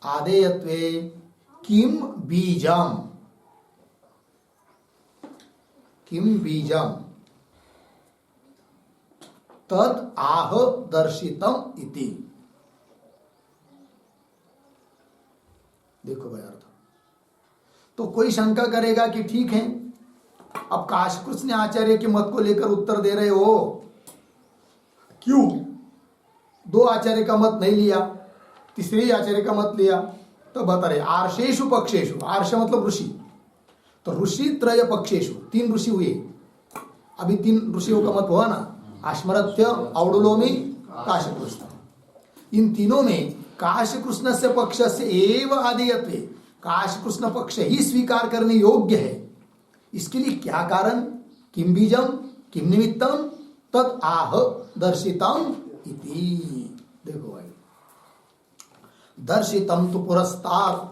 आदेयत्वे किम बीजम, किम बीजम तद आह दर्शितम इति। देखो भाई अर्थ, तो कोई शंका करेगा कि ठीक है, अब काशकृत्स्न आचार्य के मत को लेकर उत्तर दे रहे हो, क्यों दो आचार्य का मत नहीं लिया, तीसरे आचार्य का मत लिया? तो बता रहे आर्षेषु पक्षेषु, आर्ष मतलब ऋषि, तो ऋषि त्रय पक्षेषु, तीन ऋषि हुए, अभी तीन ऋषियों का मत हुआ ना, आश्मरथ्य, औडुलोमी, काशकृत्स्न। इन तीनों में काशकृत्स्न से पक्ष से एव आदेयत्वे, काशकृत्स्न पक्ष ही स्वीकार करने योग्य है। इसके लिए क्या कारण? किम बीजम किम निमित्तम तद आह दर्शितम इति। देखो भाई, दर्शितम तु पुरस्तात्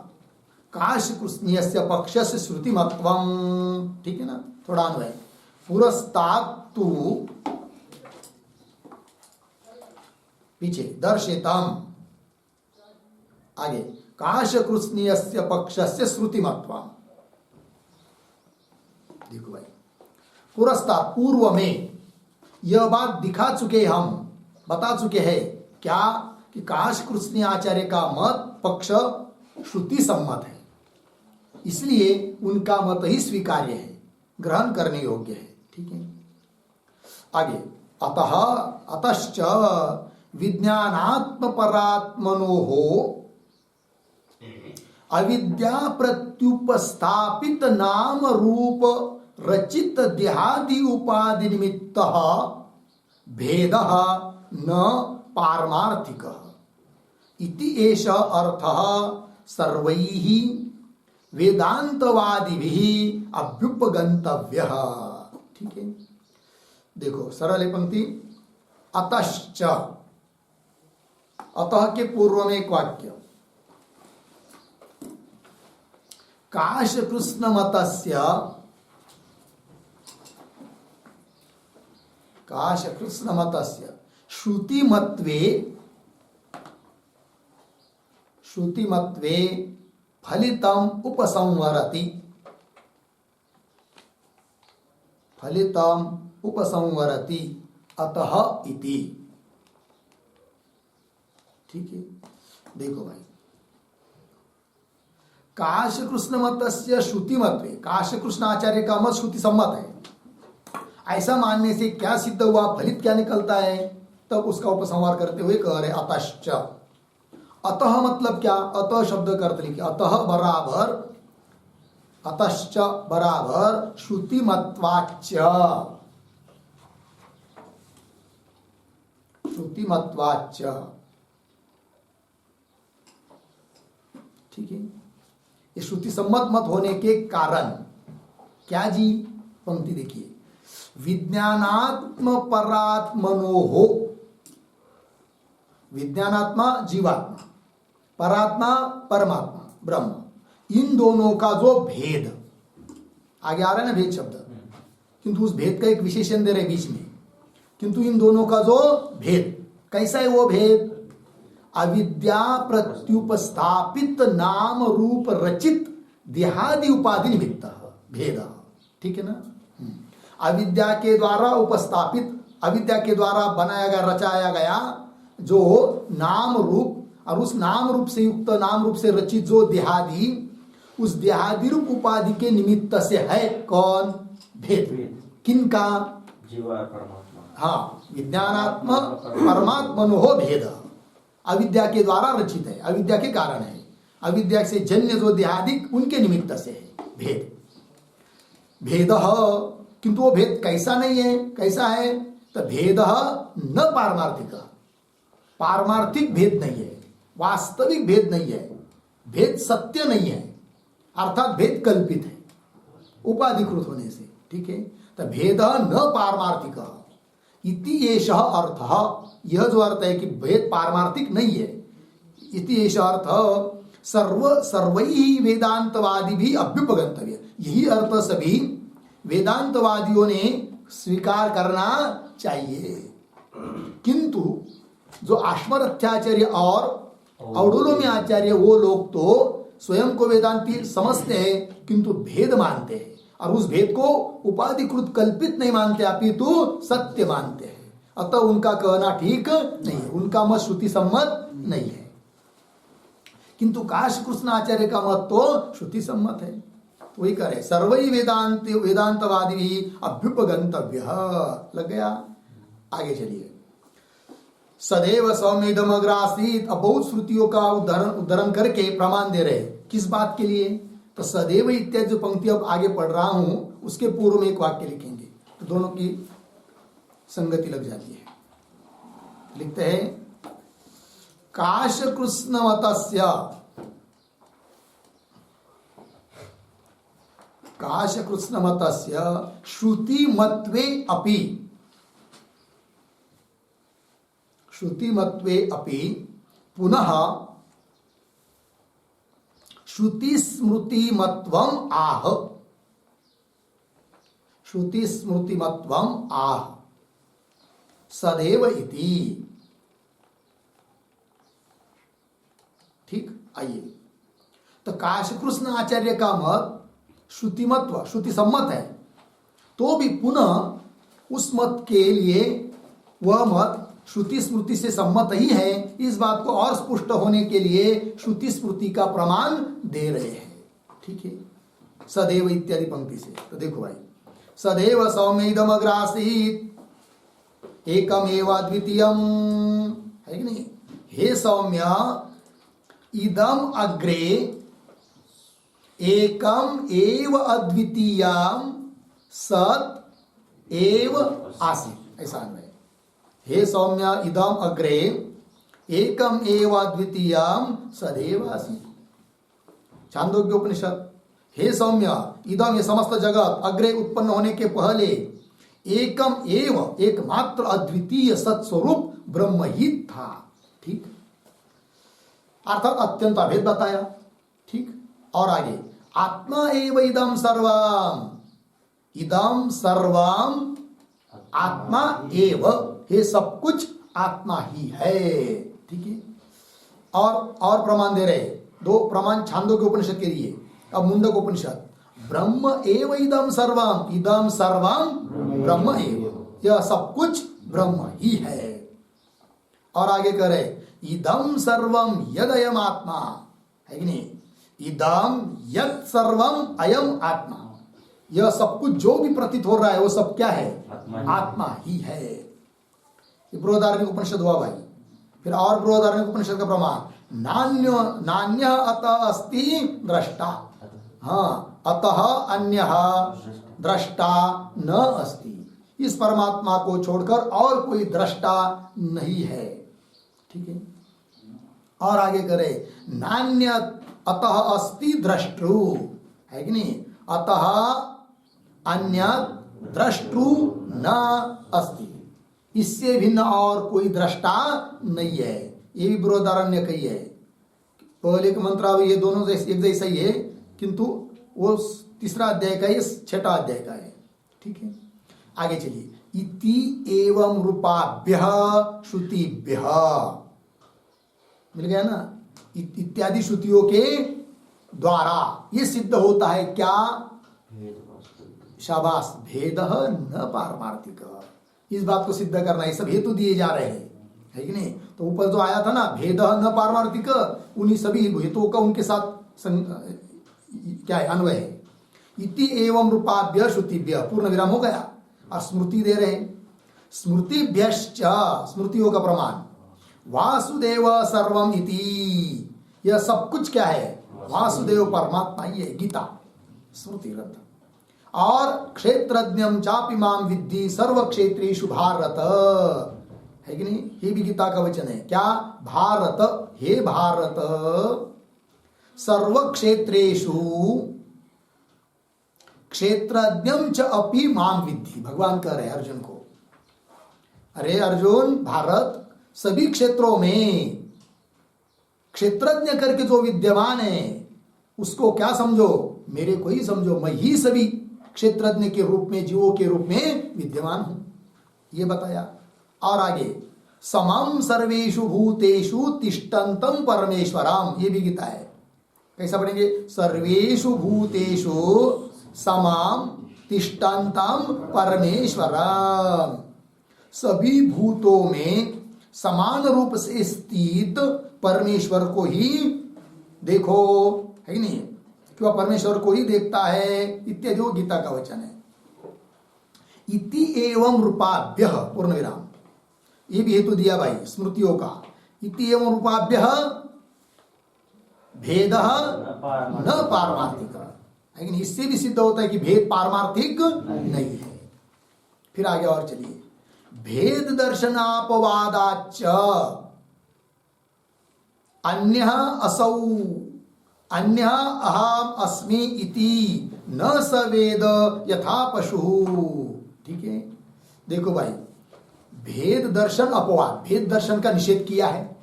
काशकृत्स्नीयस्य पक्षस्य श्रुतिमत्वम्। ठीक है ना, थोड़ा अन्वय, पुरस्तात् तु पीछे, दर्शितम आगे, काशकृत्स्नीयस्य पक्षस्य श्रुतिमत्वम्। देखो भाई, पुरस्तात् पूर्व में यह बात दिखा चुके, हम बता चुके हैं क्या कि काशकृत्स्नी आचार्य का मत पक्ष श्रुति सम्मत है, इसलिए उनका मत ही स्वीकार्य है, ग्रहण करने योग्य है। ठीक है, आगे, अतः अतश्च विज्ञानात्म परात्मनोः अविद्या प्रत्युपस्थापित नाम रूप रचित देहादि उपाधि निमित्त भेद न पारमार्थिक इति एष अर्थः सर्वैः वेदांतवादिभिः अभ्युपगंतव्यः। ठीक है, देखो सरल है पंक्ति, अतश्च, अतः के पूर्व में एक वाक्य, काशकृत्स्न मतस्य, काशकृत्स्न मतस्य श्रुतिमत्वे, श्रुतिमत्वे फलितम उपसंवरति, फलितम उपसंवरति अतः इति। ठीक है, देखो भाई, काशकृत्स्न मतस्य श्रुतिमत्वे, काशकृत्स्न आचार्य का मत श्रुति सम्मत है, ऐसा मानने से क्या सिद्ध हुआ, फलित क्या निकलता है? तब उसका उपसंहार करते हुए कह रहे अतश्च। अतः मतलब क्या? अतः शब्द का अर्थ लिखिए, अतः बराबर, अतश्च बराबर श्रुतिमत्वाच्च, श्रुतिमत्वाच्च। ठीक है, ये श्रुति सम्मत मत होने के कारण क्या जी? पंक्ति देखिए, विज्ञानात्म परात्मनोः, विज्ञानात्मा जीवात्मा, परात्मा परमात्मा ब्रह्म, इन दोनों का जो भेद, आगे आ रहा है ना भेद शब्द, किंतु उस भेद का एक विशेषण दे रहे बीच में, किंतु इन दोनों का जो भेद, कैसा है वो भेद? अविद्या प्रत्युपस्थापित नाम रूप रचित देहादि उपाधि निमित्त भेद। ठीक है ना, अविद्या के द्वारा उपस्थापित, अविद्या के द्वारा बनाया गया, रचाया गया जो नाम रूप और उस नाम रूप से युक्त, नाम रूप से रचित जो देहादि, उस देहादि रूप उपाधि के निमित्त से है कौन? भेद। किनका?
जीव और परमात्मा।
हाँ, विज्ञानात्मा परमात्मनो हो भेद, अविद्या के द्वारा रचित है, अविद्या के कारण है, अविद्या से जन्य जो देहादिक उनके निमित्त से है भेद। भेद, किंतु वो भेद कैसा नहीं है? कैसा है? तो भेद न पारमार्थिक, पारमार्थिक भेद नहीं है, वास्तविक भेद नहीं है, भेद सत्य नहीं है, अर्थात भेद कल्पित है उपाधिकृत होने से। ठीक है, तो भेद न पारमार्थिक इति एष अर्थ, यह जो अर्थ है कि भेद पारमार्थिक नहीं है, इति एष अर्थ सर्वैः वेदांतवादी भी अभ्युपगंतव्य, यही अर्थ सभी वेदांतवादियों ने स्वीकार करना चाहिए। किंतु जो आश्वरथ्याचार्य और औडुलोमी आचार्य, वो लोग तो स्वयं को वेदांती समझते हैं किंतु भेद मानते हैं, और उस भेद को उपाधिकृत कल्पित नहीं मानते, अपितु सत्य मानते हैं। अतः उनका कहना ठीक नहीं है, उनका मत श्रुति सम्मत नहीं है। किंतु काश कृष्ण आचार्य का मत तो श्रुति सम्मत है। वही करे सर्वै वेदांतवादी भी अभ्युपगंतव्य। लग गया? आगे चलिए। सदैव सौम्यदम अग्रासीत। अब बहुत श्रुतियों का उद्धरण करके प्रमाण दे रहे। किस बात के लिए? तो सदैव इत्यादि जो पंक्ति अब आगे पढ़ रहा हूं उसके पूर्व में एक वाक्य लिखेंगे तो दोनों की संगति लग जाती है। लिखते हैं काश कृष्णवतस्य, काश कृष्णमतस्य श्रुतिमत्वे अपि, श्रुतिमत्वे अपि पुनः श्रुति स्मृतिमत्वम आह, श्रुति स्मृतिमत्वम आह सदैव इति। ठीक, आइए। तो काश कृष्ण आचार्य का मत श्रुतिमत्व, श्रुति सम्मत है, तो भी पुनः उस मत के लिए वह मत श्रुति स्मृति से सम्मत ही है, इस बात को और स्पष्ट होने के लिए श्रुति स्मृति का प्रमाण दे रहे हैं। ठीक है, सदैव इत्यादि पंक्ति से। तो देखो भाई, सदैव सौम्यदम अग्रासीत एकमेव अद्वितीयम, है कि नहीं? हे सौम्य, इदम अग्रे एकम एव अद्वितीयम सत एव आसीत, ऐसा है। हे सौम्य, इदम अग्रे एकम एव अद्वितीयम सदैव आसीत। छांदोग्य उपनिषद। हे सौम्य, इदम, ये समस्त जगत, अग्रे उत्पन्न होने के पहले, एकम एव, एकमात्र अद्वितीय सत्स्वरूप ब्रह्म ही था। ठीक, अर्थात अत्यंत अभेद बताया। ठीक, और आगे आत्मा एव इदम सर्वम, इदम सर्वम आत्मा एव, ये सब कुछ आत्मा ही है। ठीक है, और प्रमाण दे रहे, दो प्रमाण छांदोग्य उपनिषद के लिए। अब मुंडक उपनिषद, ब्रह्म एव इदम सर्वम, इदम सर्वम ब्रह्म एव, यह सब कुछ ब्रह्म ही है। और आगे करे इदम सर्वम यदयम आत्मा, है कि नहीं? इदम यद सर्वम अयम आत्मा, यह सब कुछ जो भी प्रतीत हो रहा है वो सब क्या है? आत्मा ही है। ये बृहदारण्यक उपनिषद हुआ भाई। फिर और बृहदारण्यक उपनिषद का प्रमाण, नान्य अतः अस्ति दृष्टा, हाँ, अतः अन्यः दृष्टा न अस्ति, इस परमात्मा को छोड़कर और कोई दृष्टा नहीं है। ठीक है, और आगे करे नान्य अतः अस्ति द्रष्टृ, है कि नहीं? अतः अन्य द्रष्टृ न अस्ति, इससे भिन्न और कोई दृष्टा नहीं है। ये भी बृहदारण्य का ही है। पहले का मंत्र ये दोनों एक जैसा ही है, किंतु वो तीसरा अध्याय का है, छठा अध्याय का है। ठीक है, आगे चलिए। इति एवं रूपाभ्य श्रुतिभ्य, मिल गया ना? इत्यादि श्रुतियों के द्वारा ये सिद्ध होता है क्या? शाबाश, भेद न पारमार्थिक। इस बात को सिद्ध करना है, सब हेतु दिए जा रहे हैं, है कि नहीं? तो ऊपर जो आया था ना, भेद न पारमार्थिक, उन्हीं सभी भेदों का उनके साथ क्या है, अन्वय है। इति एवं रूपाभ्य श्रुतिभ्य, पूर्ण विराम हो गया और स्मृति दे रहे, स्मृतिभ्यश्च, स्मृतियों का प्रमाण, वासुदेव सर्वम इति, यह सब कुछ क्या है, वासुदेव परमात्मा ही है, गीता स्मृति ग्रंथ। और क्षेत्रज्ञम चापि माम विद्धि सर्व क्षेत्रेषु भारत, है कि नहीं? ये भी गीता का वचन है। क्या? भारत, हे भारत, सर्व क्षेत्रेषु क्षेत्रज्ञम च अपि माम विद्धि, भगवान कह रहे अर्जुन को, अरे अर्जुन, भारत सभी क्षेत्रों में क्षेत्रज्ञ करके जो विद्यमान है उसको क्या समझो, मेरे को ही समझो, मैं ही सभी क्षेत्रज्ञ के रूप में, जीवों के रूप में विद्यमान हूं, ये बताया। और आगे, समम सर्वेषु भूतेषु तिष्ठन्तम परमेश्वरम, ये भी गीता है। कैसा पढ़ेंगे? सर्वेषु भूतेषु समम तिष्ठन्तम परमेश्वरम, सभी भूतों में समान रूप से स्थित परमेश्वर को ही देखो, है कि नहीं? क्यों परमेश्वर को ही देखता है, इत्यादि वो गीता का वचन है। इति एवं रूपाभ्य, पूर्ण विराम, ये भी हेतु दिया भाई स्मृतियों का। इति एवं रूपाभ्य भेद न पारमार्थिक, लेकिन इससे भी सिद्ध होता है कि भेद पारमार्थिक नहीं है। फिर आगे और चलिए, भेद दर्शनापवादाच अन्य असौ अन्य अहम अस्मि इति न सवेद यथा पशु। ठीक है, देखो भाई, भेद दर्शन अपवाद, भेद दर्शन का निषेध किया है,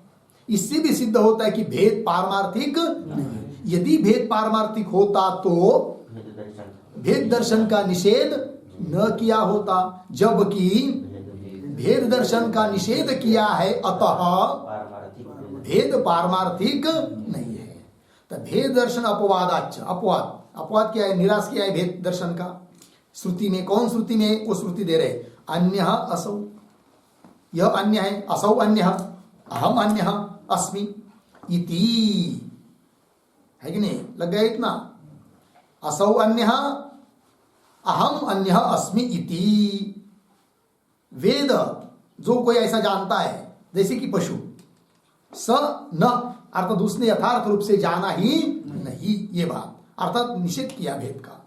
इससे भी सिद्ध होता है कि भेद पारमार्थिक नहीं। यदि भेद पारमार्थिक होता तो भेद दर्शन का निषेध न किया होता, जबकि भेद दर्शन का निषेध किया है, अतः भेद पारमार्थिक नहीं है। तो भेद दर्शन अपवादाच, अपवाद, अपवाद क्या है, निराश किया है भेद दर्शन का श्रुति में। कौन श्रुति में? वो श्रुति दे रहे, अन्य असौ, यह अन्य है, असौ अन्य, अहम अन्य अस्मि इति, है कि नहीं? लग गया इतना, असौ अन्य अहम अन्य अस्मि इति। वेद, जो कोई ऐसा जानता है, जैसे कि पशु, स न, अर्थात उसने यथार्थ रूप से जाना ही नहीं, ये बात, अर्थात निषेध किया भेद का।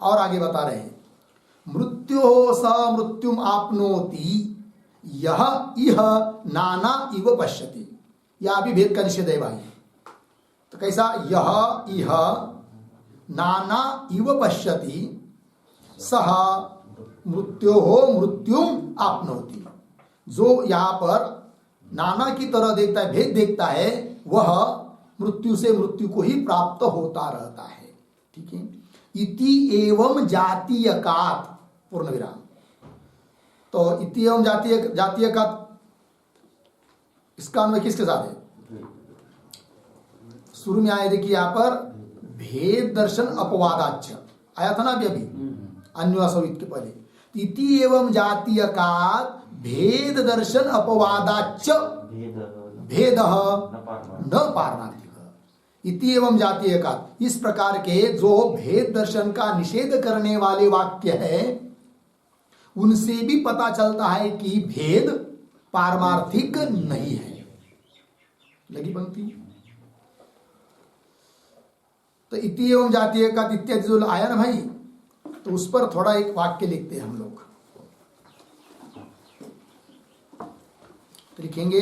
और आगे बता रहे हैं, मृत्यो स मृत्युम आपनोति यह इह नाना इव पश्यति, यह भी भेद का निषेध है भाई। तो कैसा? यह इह नाना इव पश्यति सह मृत्यो मृत्युम आपनोति, जो यहां पर नाना की तरह देखता है, भेद देखता है, वह मृत्यु से मृत्यु को ही प्राप्त होता रहता है। ठीक है, इति एवं जातीयकात, पूर्ण विराम। तो इति एवं जातीयकात, इसका अन्वय किसके साथ है? शुरू में आया, देखिए यहां पर भेद दर्शन अपवादाच आया था ना अभी अन्यसवित के पहले। इति एवं जातीयकात भेद दर्शन अपवादाच भेद न पारमार्थिक, इति एवं जातीयकात, इस प्रकार के जो भेद दर्शन का निषेध करने वाले वाक्य है, उनसे भी पता चलता है कि भेद पारमार्थिक नहीं है। लगी पंक्ति? तो इति एवं जातीयकात इत्यादि जो आया ना भाई, तो उस पर थोड़ा एक वाक्य लिखते हैं हम लोग। तो लिखेंगे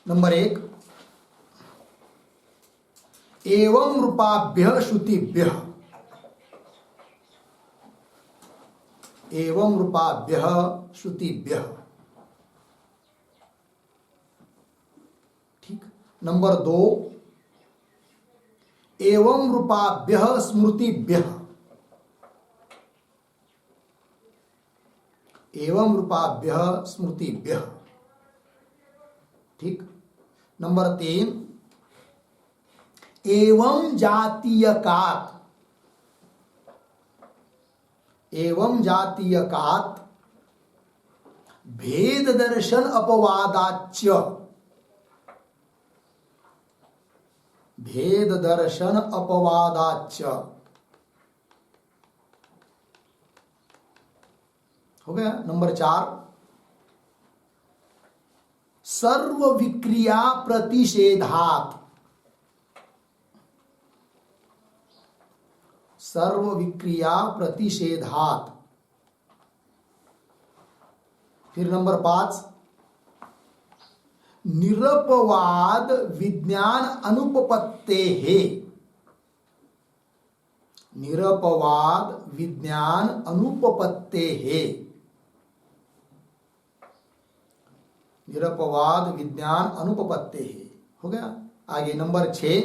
नंबर 1, एवं रूपाभ्य श्रुतिभ्य, एवं रूपाभ्य श्रुतिभ्य। ठीक। नंबर 2, एवं रूपाभ्य स्मृतिभ्य, एवं रूपाभ्य स्मृतिभ्य। ठीक। नंबर 3, एवं जातीयकात, एवं जातीयकात भेद दर्शन अपवादाच्य, भेद दर्शन अपवादाच्य। हो गया। नंबर 4, सर्व विक्रिया प्रतिषेधात, सर्व विक्रिया प्रतिषेधात। फिर नंबर 5, निरपवाद विज्ञान अनुपपत्ते है, निरपवाद विज्ञान अनुपपत्ते है, निरपवाद विज्ञान अनुपपत्ते है। हो गया। आगे नंबर 6,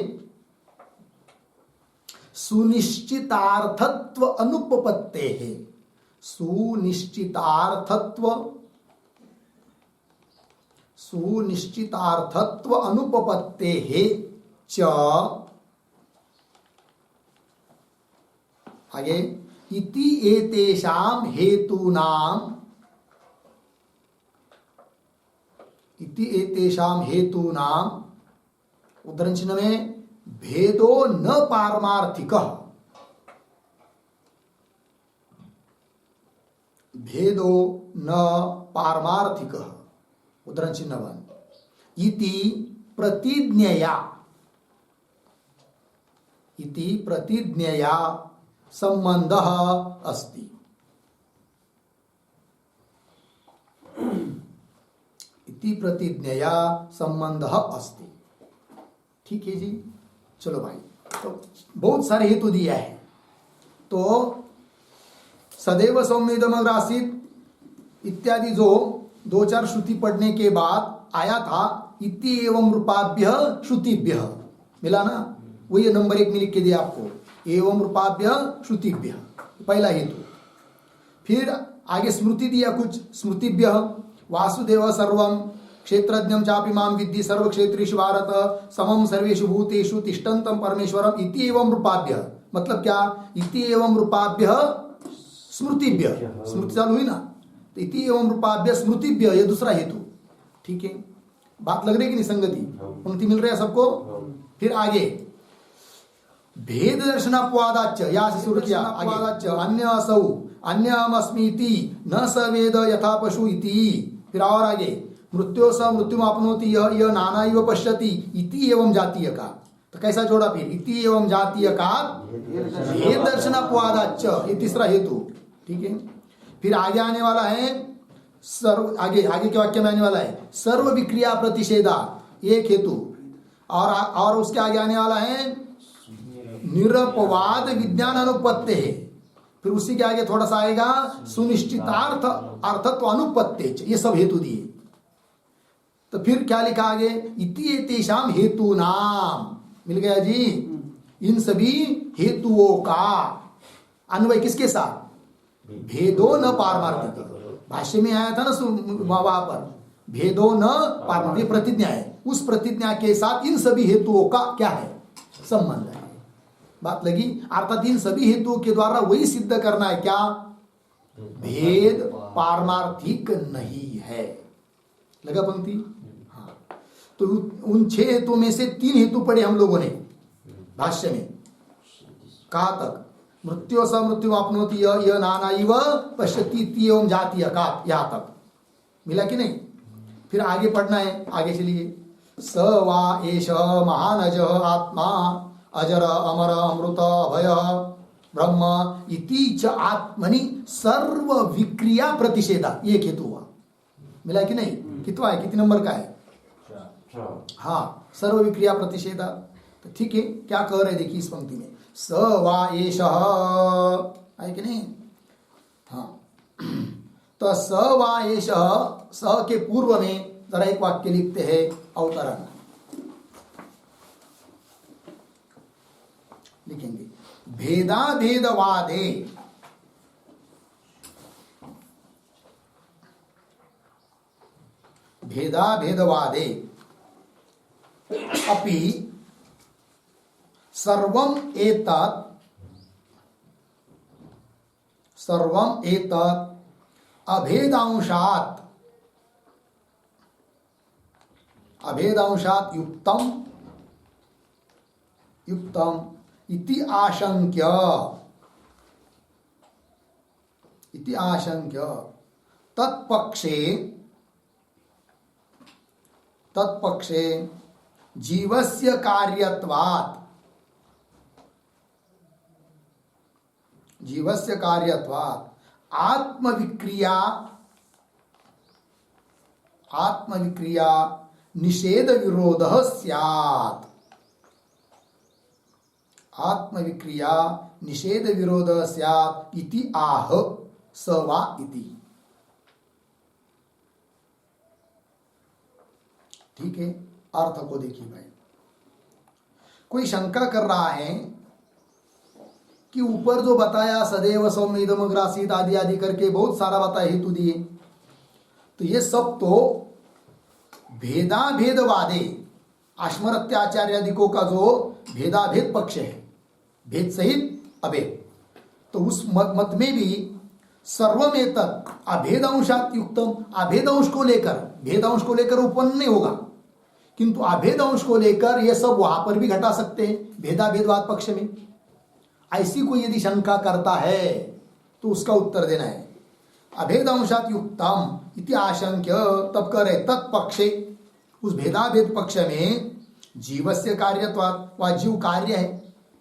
सुनिश्चितार्थत्व अनुपपत्ते है, सुनिश्चितार्थत्व, सुनिश्चितार्थत्व अनुपपत्ते है च। आगे, इति एतेषां हेतूनां, इति एतेषां हेतूनां, उद्धरण चिन्ह में भेदो न पारमार्थिकः, भेदो न पारमार्थिकः, उद्धरण चिन्ह 1, इति प्रतिज्ञया, इति प्रतिज्ञया संबंधः अस्ति, इति प्रतिज्ञया संबंधः अस्ति। ठीक है जी। चलो भाई, तो बहुत सारे हेतु दिया है। तो सदैव सौम्येदम आसीत इत्यादि जो 2-4 श्रुति पढ़ने के बाद आया था, इति एवं रूपाभ्य श्रुतिभ्य, मिला ना? वही नंबर 1 में लिख के दिया आपको, एवं रूपाभ्य श्रुतिभ्य, पहला हेतु। फिर आगे स्मृति दिया कुछ, स्मृतिभ्य वासुदेव सर्वम क्षेत्रज्ञं चापि मां विद्धि सर्व क्षेत्रेषु भारत समम सर्वेषु भूतेषु तिष्ठन्तं परमेश्वरम इति एवं रूपाभ्य। मतलब क्या? इति एवं रूपाभ्य स्मृतिभ्य, स्मृति चालू हुई ना, तो इति एवं रूपाभ्य स्मृतिभ्य, ये दूसरा हेतु। ठीक है, बात लग रही है कि नहीं? संगति पंक्ति मिल रहा है सबको? फिर आगे भेद दर्शनापवादाच्च, या से शुरू किया, अपवादाच्च अन्य असौ अन्यमस्मीति न स वेद यथा पशु इति। फिर और आगे मृत्यो स मृत्युम आपनोति यह नाना इव पश्यति इति एवं जातीय का। तो कैसा जोड़ा? फिर इति एवं जातीय का भेद दर्शनापवादाच्च, ये तीसरा हेतु। ठीक है, फिर आगे आने वाला है सर्व, आगे के वाक्य में आने वाला है सर्व विक्रिया प्रतिषेधा, एक हेतु। और उसके आगे आने वाला है निरपवाद विज्ञान अनुपत्ति है। फिर उसी के आगे थोड़ा सा आएगा सुनिश्चितार्थ अर्थत्व अनुपत्ति, ये सब हेतु दिए। तो फिर क्या लिखा आगे? इति एतेषां हेतूनाम, मिल गया जी। इन सभी हेतुओं का अन्वय किसके साथ? भेदो न पारमार्थिक। भाष्य में आया था ना वहां पर, भेदो न पारमार्थिक प्रतिज्ञा है, उस प्रतिज्ञा के साथ इन सभी हेतुओं का क्या है? संबंध है। बात लगी? अर्थात इन सभी हेतुओं के द्वारा वही सिद्ध करना है, क्या? भेद पारमार्थिक नहीं है। लगा पंक्ति? हाँ। तो उन 6 हेतुओं में से 3 हेतु पढ़े हम लोगों ने भाष्य में। कहाँ तक? मृत्यो स मृत्यु आपनोति यह नाना इव पश्यति एवं जातीय का, यहाँ तक मिला कि नहीं? फिर आगे पढ़ना है, आगे चलिए। स वा एष महानज आत्मा अजर अमर अमृत अभय ब्रह्म इति च आत्मनि सर्व विक्रिया प्रतिषेधा, ये हेतु हुआ। मिला कि नहीं? कितना है? कितने नंबर का है? हाँ, सर्व विक्रिया प्रतिषेधा। तो ठीक है, क्या कह रहे देखिए इस पंक्ति में, स वा एष है कि नहीं? हाँ, तो स वा एष, स के पूर्व में जरा एक वाक्य लिखते हैं अवतरण, लिखेंगे भेदा भेदवादे भेदा भेदवादे अपि सर्वम एतत् अभेदांशात् अभेदांशात युक्तम युक्तम इति आशंक्य तत्पक्षे जीवस्य कार्यत्वात् आत्मविक्रिया निषेध विरोधः स्यात्। आत्मविक्रिया निषेध विरोधः स्यात् इति आह स वा इति। ठीक है, अर्थ को देखिए भाई। कोई शंका कर रहा है कि ऊपर जो बताया सदैव सौम्य इदम अग्रासीत आदि आदि करके बहुत सारा बताया, हेतु दिए, तो ये सब तो भेदाभेदवादे आश्मरत्याचार्य आदिकों का जो भेदाभेद पक्ष है, भेद सहित अभेद, तो उस मत में भी सर्वमेतत् अभेदांशात युक्तम, अभेदांश को लेकर, भेदांश को लेकर उत्पन्न नहीं होगा, किंतु अभेदांश को लेकर ये सब वहां पर भी घटा सकते हैं भेदाभेदवाद पक्ष में। ऐसी कोई यदि शंका करता है तो उसका उत्तर देना है अभेदांशात युक्तम इति आशंक्य, तब करे तत्पक्षे, उस भेदाभेद पक्ष में जीवस्य कार्यत्वात्, वह जीव कार्य है,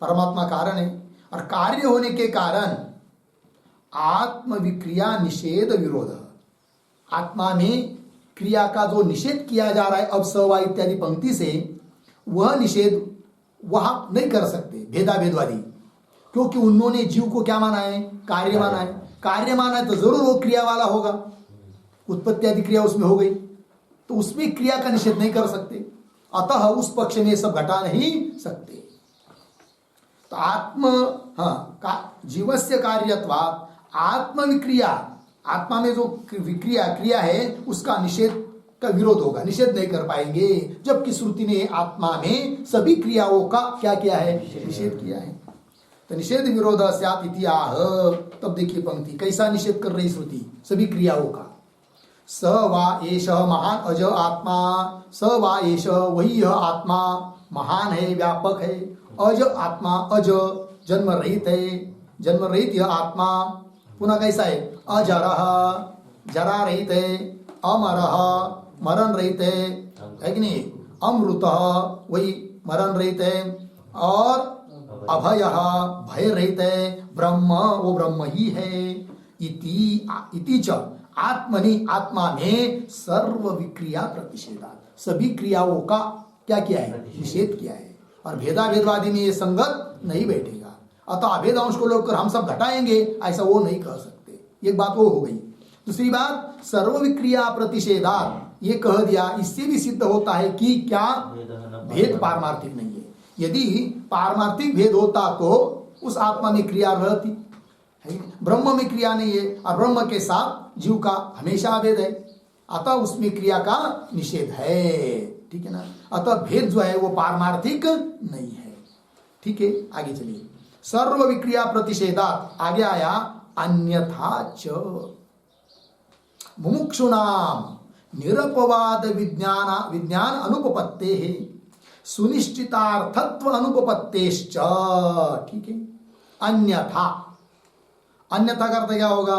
परमात्मा कारण है, और कार्य होने के कारण आत्मविक्रिया निषेध विरोध, आत्मा में क्रिया का जो निषेध किया जा रहा है अब सवा इत्यादि पंक्ति से, वह निषेध वह नहीं कर सकते भेदाभेदवादी, क्योंकि उन्होंने जीव को क्या माना है, कार्य माना है। कार्य माना है तो जरूर वो क्रिया वाला होगा, उत्पत्ति आदि क्रिया उसमें हो गई, तो उसमें क्रिया का निषेध नहीं कर सकते, अतः उस पक्ष में सब घटा नहीं सकते। तो जीवस्य कार्यत्वात् आत्मविक्रिया, आत्मा में जो क्रिया है उसका निषेध का विरोध होगा, निषेध नहीं कर पाएंगे, जबकि श्रुति ने आत्मा में सभी क्रियाओं का क्या किया है, निषेध किया है। तो निषेध विरोध स्यात् इति आह, तब देखिए पंक्ति कैसा निषेध कर रही श्रुति सभी क्रियाओं का। स वा एष महान अज आत्मा, स वा एष वही यह आत्मा महान है, व्यापक है, अज आत्मा, अज जन्म रहित है, जन्म रहित यह आत्मा, पुनः कैसा है, अजरह जरा रहित है, अमरह मरण रहित है कि नहीं, अमृतः वही मरण रहित है, और अभय भय रहित है, ब्रह्म वो ब्रह्म ही है, इति च आत्मनि, आत्मा में सर्व विक्रिया प्रतिषेधात्, सभी क्रियाओं का क्या किया है, निषेध किया है, और भेदाभेदवादी में ये संगत नहीं बैठेगा। अतः अभेदांश को लेकर हम सब घटाएंगे ऐसा वो नहीं कह सकते, एक बात वो हो गई। दूसरी बात सर्व विक्रिया प्रतिषेधात्, ये कह दिया, इससे भी सिद्ध होता है कि क्या भेद पारमार्थिक नहीं है। यदि पारमार्थिक भेद होता तो उस आत्मा में क्रिया रहती है, ब्रह्म में क्रिया नहीं है, और ब्रह्म के साथ जीव का हमेशा भेद है, अतः उसमें क्रिया का निषेध है, ठीक है ना। अतः भेद जो है वो पारमार्थिक नहीं है, ठीक है। आगे चलिए, सर्व विक्रिया प्रतिषेधात्, आगे आया अन्यथा च मुमुक्षुनाम निरपवाद विज्ञान अनुपपत्ते है सुनिश्चितार्थत्व अनुपपत्तेश्च, ठीक है। अन्यथा, अन्यथा का अर्थ क्या होगा,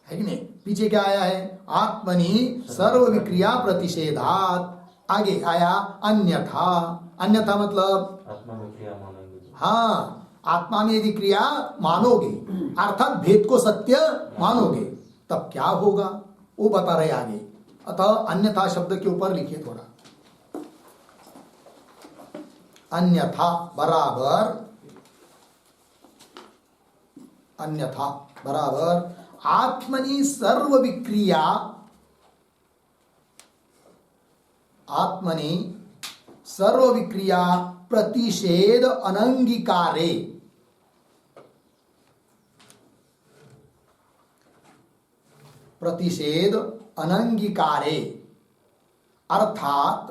है कि नहीं, पीछे क्या आया है, आत्मनि सर्व विक्रिया प्रतिषेधात्, आगे आया अन्यथा, अन्यथा मतलब
आत्मा में क्रिया मानेंगे,
हाँ, आत्मा में यदि क्रिया मानोगे अर्थात भेद को सत्य मानोगे तब क्या होगा वो बता रहे आगे। अतः अन्यथा शब्द के ऊपर लिखिए थोड़ा, अन्यथा बराबर, अन्यथा बराबर आत्मनि सर्व विक्रिया, आत्मनि सर्व विक्रिया प्रतिषेध अनंगीकारे, प्रतिषेध अनंगीकारे, अर्थात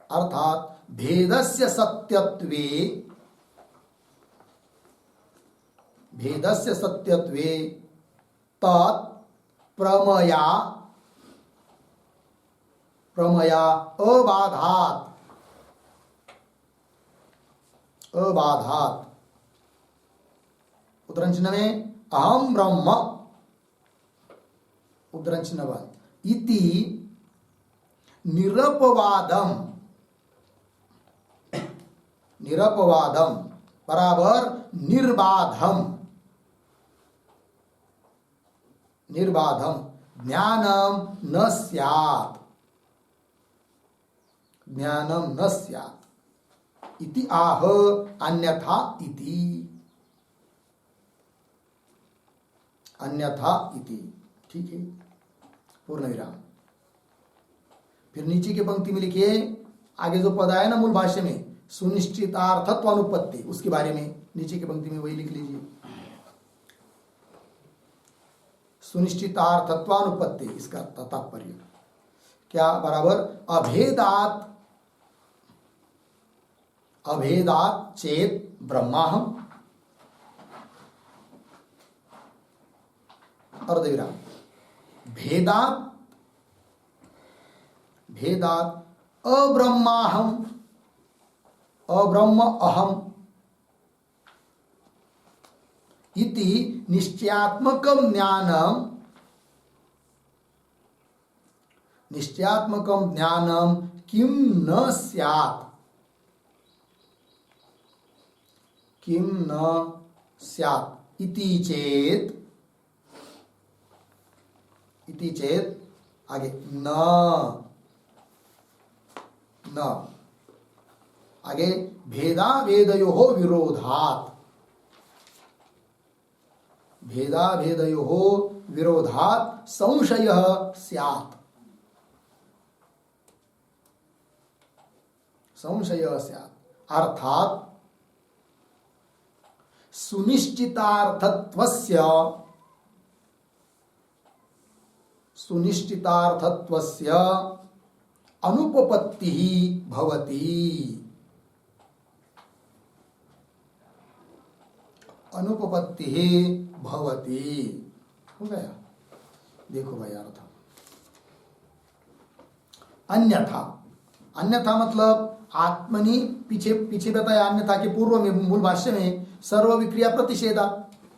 अर्थात भेदस्य सत्यत्वे, भेदस्य सत्यत्वे तत् प्रमया प्रमया अबाधात, अबाधात उद्धरण में अहम ब्रह्म उद्धरण इति निरपवादम, निरपवादम बराबर निर्बाधम, निर्बाधम ज्ञानम न स्यात्, ज्ञानम न स्यात् इति आह अन्यथा इति, अन्यथा इति। ठीक है, पूर्ण विराम। फिर नीचे की पंक्ति में लिखिए, आगे जो पद आया ना मूल भाष्य में सुनिश्चितार्थत्वानुपत्ति, उसके बारे में नीचे की पंक्ति में वही लिख लीजिए। सुनिश्चितार्थत्वानुपत्ति, इसका तात्पर्य क्या? बराबर अभेदात, अभेदात चेत ब्रह्माहम, अर्धविराम, भेदात, भेदात अब्रह्माहम, अब्रह्म अहम इति निश्चयात्मकं ज्ञानम, निश्चयात्मकं ज्ञानम किम न स्यात्, किम न स्यात् इति चेत, इति चेत आगे न, न आगे भेदा भेदयोः विरोधात्, भेदा भेदयोः विरोधात् संशयः स्यात्, संशयः स्यात् अर्थात् सुनिश्चितार्थत्वस्य, सुनिश्चितार्थत्वस्य अनुपपत्तिः भवति, अनुपपत्तिः भवति। हो गया? देखो भाई अर्थ, अन्यथा, अन्यथा मतलब आत्मनि, पीछे पीछे बताया अन्यथा के पूर्व में मूल भाष्य में सर्व विक्रिया प्रतिषेधा।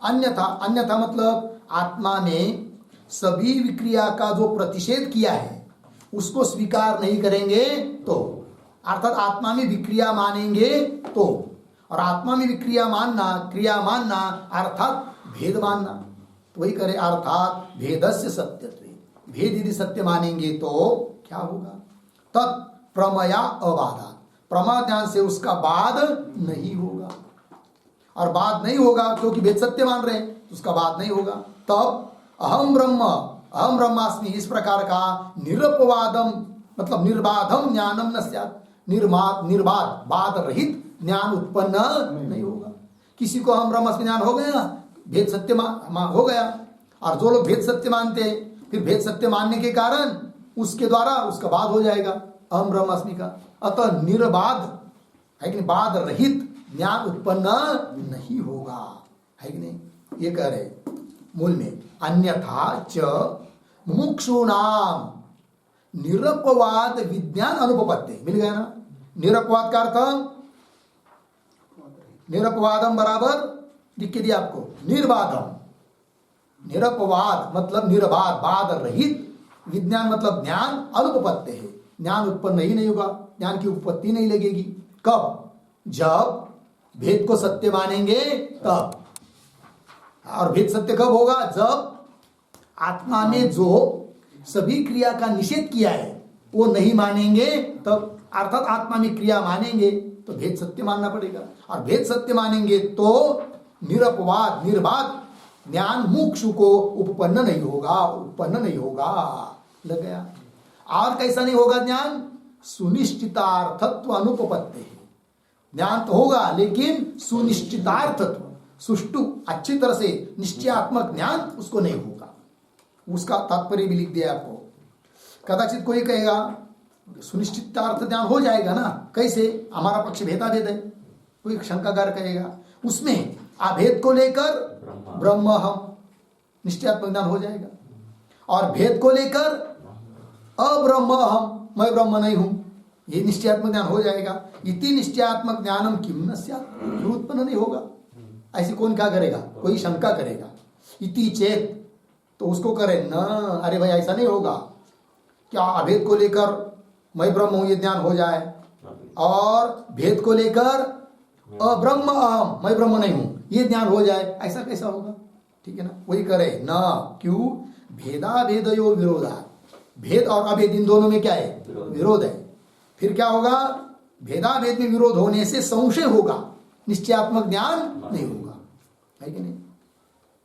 अन्यथा, अन्यथा मतलब आत्मा ने सभी विक्रिया का जो प्रतिषेध किया है उसको स्वीकार नहीं करेंगे तो, अर्थात आत्मा में विक्रिया मानेंगे तो, और आत्मा में विक्रिया मानना, क्रिया मानना अर्थात भेद मानना, तो वही करे अर्थात भेदस्य सत्यत्वे, भेद यदि सत्य मानेंगे तो क्या होगा? तत् प्रमया अबाधात्, प्रमा ज्ञान से उसका बाद नहीं होगा, और बाद नहीं होगा क्योंकि भेद सत्य मान रहे हैं तो उसका बाद नहीं होगा। तब अहम ब्रह्म, अहम ब्रह्मास्मि इस प्रकार का निरपवादम मतलब निर्बाधम ज्ञानम न स्यात्, निर्बाध, निर्बाध बाद रहित ज्ञान उत्पन्न नहीं होगा। किसी को अहम ब्रह्मास्मि ज्ञान हो गया, भेद सत्य हो गया, और जो लोग भेद सत्य मानते हैं फिर भेद सत्य मानने के कारण उसके द्वारा उसका बाद हो जाएगा अहम ब्रह्मास्मि का। अतः निर्बाध है कि नहीं, बाद रहित ज्ञान उत्पन्न नहीं होगा, है कि नहीं? ये कह रहे मूल में अन्यथा च मुमुक्षूणाम निरपवाद विज्ञान अनुपपत्ति। मिल गया ना? निरपवाद का अर्थ, निरपवादम बराबर लिख के दिया आपको, निर्बाधम, निरपवाद मतलब निर्बाध, बाद रहित, विज्ञान मतलब ज्ञान, अनुपपत्ति है, ज्ञान उत्पन्न ही नहीं होगा, ज्ञान की उपपत्ति नहीं लगेगी। कब? जब भेद को सत्य मानेंगे तब। और भेद सत्य कब होगा? जब आत्मा ने जो सभी क्रिया का निषेध किया है वो नहीं मानेंगे तब, अर्थात आत्मा में क्रिया मानेंगे तो भेद सत्य मानना पड़ेगा, और भेद सत्य मानेंगे तो निरपवाद निर्बाध ज्ञान मुक्षु को उपपन्न नहीं होगा, उत्पन्न नहीं होगा। लग गया? और कैसा नहीं होगा ज्ञान? सुनिश्चितार्थत्व अनुपपत्ति। ज्ञान तो होगा लेकिन सुनिश्चितार्थत्व, सुष्टु अच्छी तरह से निश्चयात्मक ज्ञान उसको नहीं होगा। उसका तात्पर्य भी लिख दिया आपको। कदाचित कोई कहेगा सुनिश्चितार्थ ज्ञान हो जाएगा ना, कैसे? हमारा पक्ष भेदाभेद है, कोई शंकाकार कहेगा। उसमें अभेद को लेकर ब्रह्म हम निश्चयात्मक ज्ञान हो जाएगा, और भेद को लेकर अब्रह्म हम मैं ब्रह्म नहीं हूं, ये निश्चयात्मक ज्ञान हो जाएगा। इति निश्चयात्मक ज्ञानम किम न स्यात्, फिर उत्पन्न नहीं होगा। ऐसी कौन क्या करेगा? कोई शंका करेगा। इति चेत, तो उसको करे न, अरे भाई ऐसा नहीं होगा। क्या अभेद को लेकर मैं ब्रह्म हूं ये ज्ञान हो जाए, और भेद को लेकर अब्रह्म अहम, मैं ब्रह्म नहीं हूं ये ज्ञान हो जाए, ऐसा कैसा होगा? ठीक है ना, वही करे न। क्यों? भेदा भेदयो विरोधा, भेद और अभेद इन दोनों में क्या है? विरोध है। फिर क्या होगा? भेदा भेद में विरोध होने से संशय होगा, निश्चयात्मक ज्ञान नहीं होगा, है कि नहीं?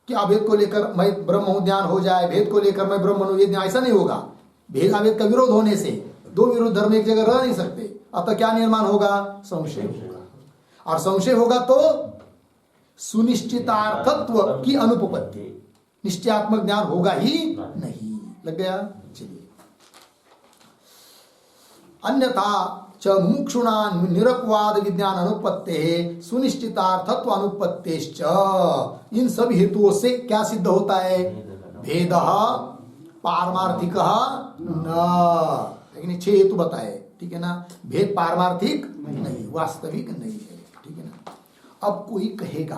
कि अभेद को लेकर मैं ब्रह्म हूं ज्ञान हो जाए, भेद को लेकर मैं ब्रह्म हूं ये ज्ञान, ऐसा नहीं होगा। भेद अभेद का विरोध होने से दो विरोध धर्म एक जगह रह नहीं सकते, अतः क्या निर्माण होगा? संशय होगा, और संशय होगा तो सुनिश्चितार्थत्व की अनुपपत्ति, निश्चयात्मक ज्ञान होगा ही नहीं। लग गया? चलिए, अन्यथा च मुमुक्षुणा निरपवाद विज्ञान अनुपत्ते सुनिश्चितार्थत्व अनुपत्तेश्च, इन सब हेतुओं से क्या सिद्ध होता है? भेद पारमार्थिक न, लेकिन 6 हेतु बताए, ठीक है ना। भेद पारमार्थिक नहीं, वास्तविक नहीं है, ठीक है ना। अब कोई कहेगा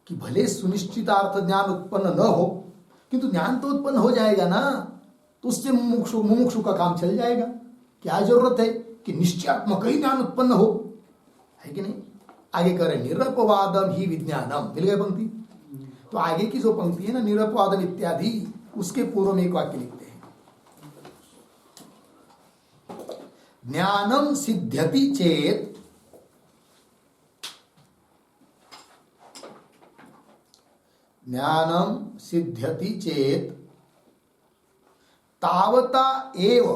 कि भले सुनिश्चितार्थ ज्ञान उत्पन्न न हो, किंतु ज्ञान तो उत्पन्न हो जाएगा ना, तो उससे मुमुक्षु का काम चल जाएगा। क्या जरूरत है कि निश्चयात्मक ही ज्ञान उत्पन्न हो, है कि नहीं? आगे करें, निरपवादम ही विज्ञानम, मिल गए पंक्ति। तो आगे की जो पंक्ति है ना, निरपवादम इत्यादि, उसके पूर्व में एक वाक्य लिखते हैं, ज्ञानम सिद्ध्यति चेत ज्ञानम सिद्ध्यति चेत तावता एव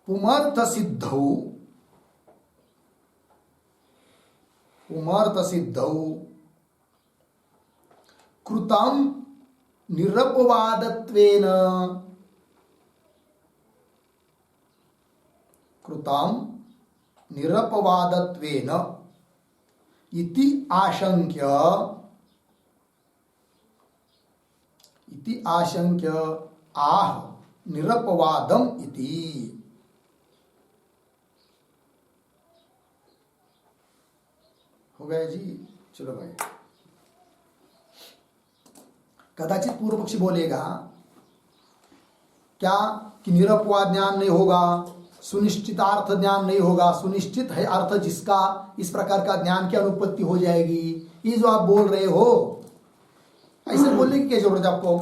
पुमर्थ सिद्धौ कृतं निरपवादत्वेन इति आशंक्य आह निरपवादम इति। हो गया जी? चलो भाई, कदाचित पूर्व पक्षी बोलेगा क्या कि निरपवाद ज्ञान नहीं होगा, सुनिश्चितार्थ ज्ञान नहीं होगा। सुनिश्चित है अर्थ जिसका, इस प्रकार का ज्ञान की अनुपत्ति हो जाएगी, ये जो आप बोल रहे हो, ऐसे बोलने की क्या जरूरत है आपको?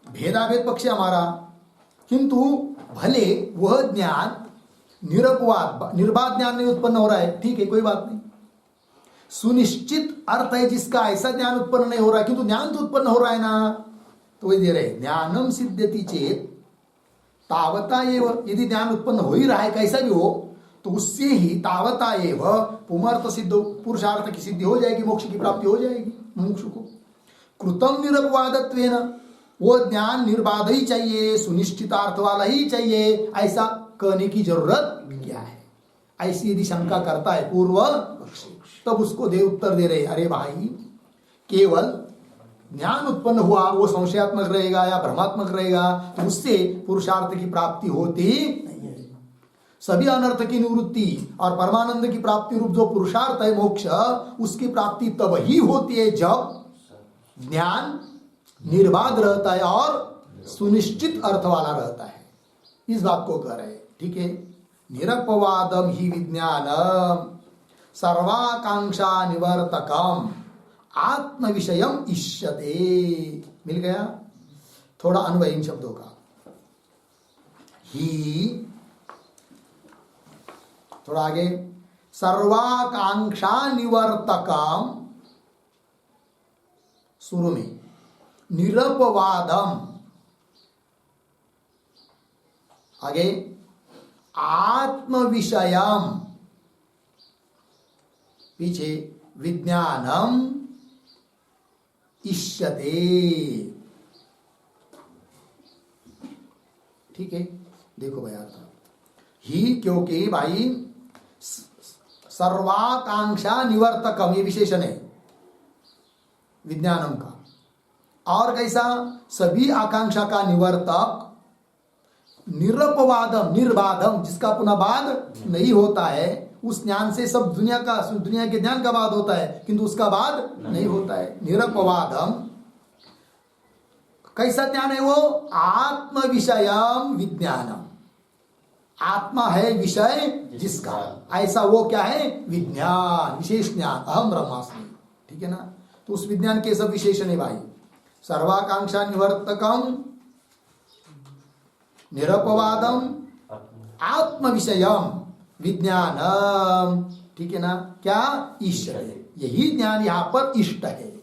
भेदाभेद पक्ष हमारा, किंतु भले वह ज्ञान निरपवाद निर्बाध ज्ञान नहीं उत्पन्न हो रहा है, ठीक है, कोई बात नहीं। सुनिश्चित अर्थ है जिसका, ऐसा ज्ञान उत्पन्न नहीं हो रहा है, किंतु ज्ञान तो उत्पन्न हो रहा है ना, तो वही दे रहे, ज्ञानम सिद्ध्यति चेत तावता एव, यदि ज्ञान उत्पन्न हो ही रहा है कैसा भी हो, तो उससे ही तावता एव पुमर्थ सिद्ध, पुरुषार्थ की सिद्धि हो जाएगी, मोक्ष की प्राप्ति हो जाएगी मुमुक्षु को। कृतम निरपवादत्वेन, वो ज्ञान निर्बाध ही चाहिए, सुनिश्चितार्थ वाला ही चाहिए, ऐसा कहने की जरूरत क्या है? ऐसी यदि शंका करता है पूर्व पक्षी, तब उसको दे उत्तर दे रहे, अरे भाई, केवल ज्ञान उत्पन्न हुआ वो संशयात्मक रहेगा या भ्रमात्मक रहेगा, तो उससे पुरुषार्थ की प्राप्ति होती नहीं है। सभी अनर्थ की निवृत्ति और परमानंद की प्राप्ति रूप जो पुरुषार्थ है मोक्ष, उसकी प्राप्ति तब ही होती है जब ज्ञान निर्बाध रहता है और सुनिश्चित अर्थ वाला रहता है। इस बात को कह रहे, ठीक है। निरपवादम ही विज्ञानम सर्वाकांक्षा निवर्तकम आत्म विषयम इष्यते। मिल गया? थोड़ा अन्वय इन शब्दों का। ही, थोड़ा आगे, सर्वाकांक्षा निवर्तकम, शुरू में निरपवादम, आगे आत्म विषयम, पीछे विज्ञानम इष्यते। ठीक है, देखो भाई अर्थ ही, क्योंकि भाई सर्वाकांक्षा निवर्तकम ये विशेषण है विज्ञानम का, और कैसा? सभी आकांक्षा का निवर्तक, निरपवादम निर्बाधम, जिसका पुनः बाद नहीं होता है, उस ज्ञान से सब दुनिया के ज्ञान का बाद होता है, किंतु उसका बाद नहीं होता है। निरपवादम कैसा ज्ञान है वो? आत्म विषयम विज्ञानम, आत्मा है विषय जिसका, ऐसा वो क्या है? विज्ञान, विशेष ज्ञान, अहम ब्रह्मास्मि। ठीक है ना? तो उस विज्ञान के सब विशेषण है भाई। सर्वाकांक्षा निवर्तकम, निरपवादम, आत्म विषयम विज्ञानम। ठीक है ना? क्या? ईश्वर है। यही ज्ञान यहाँ पर इष्ट है,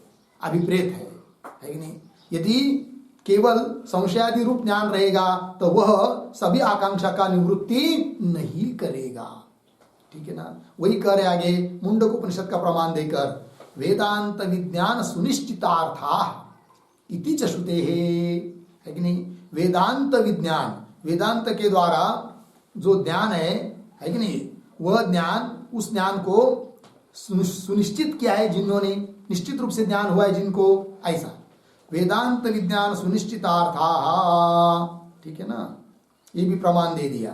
अभिप्रेत है कि नहीं? यदि केवल संशयादि रूप ज्ञान रहेगा तो वह सभी आकांक्षा का निवृत्ति नहीं करेगा। ठीक है ना? वही कह रहे आगे मुंडक उपनिषद का प्रमाण देकर, वेदांत विज्ञान सुनिश्चितार्था इति च श्रुते है कि नहीं? वेदांत विज्ञान, वेदांत के द्वारा जो ज्ञान है कि नहीं, वह ज्ञान, उस ज्ञान को सुनिश्चित किया है जिन्होंने, निश्चित रूप से ज्ञान हुआ है जिनको, ऐसा वेदांत विज्ञान सुनिश्चितार्था। ठीक है ना? ये भी प्रमाण दे दिया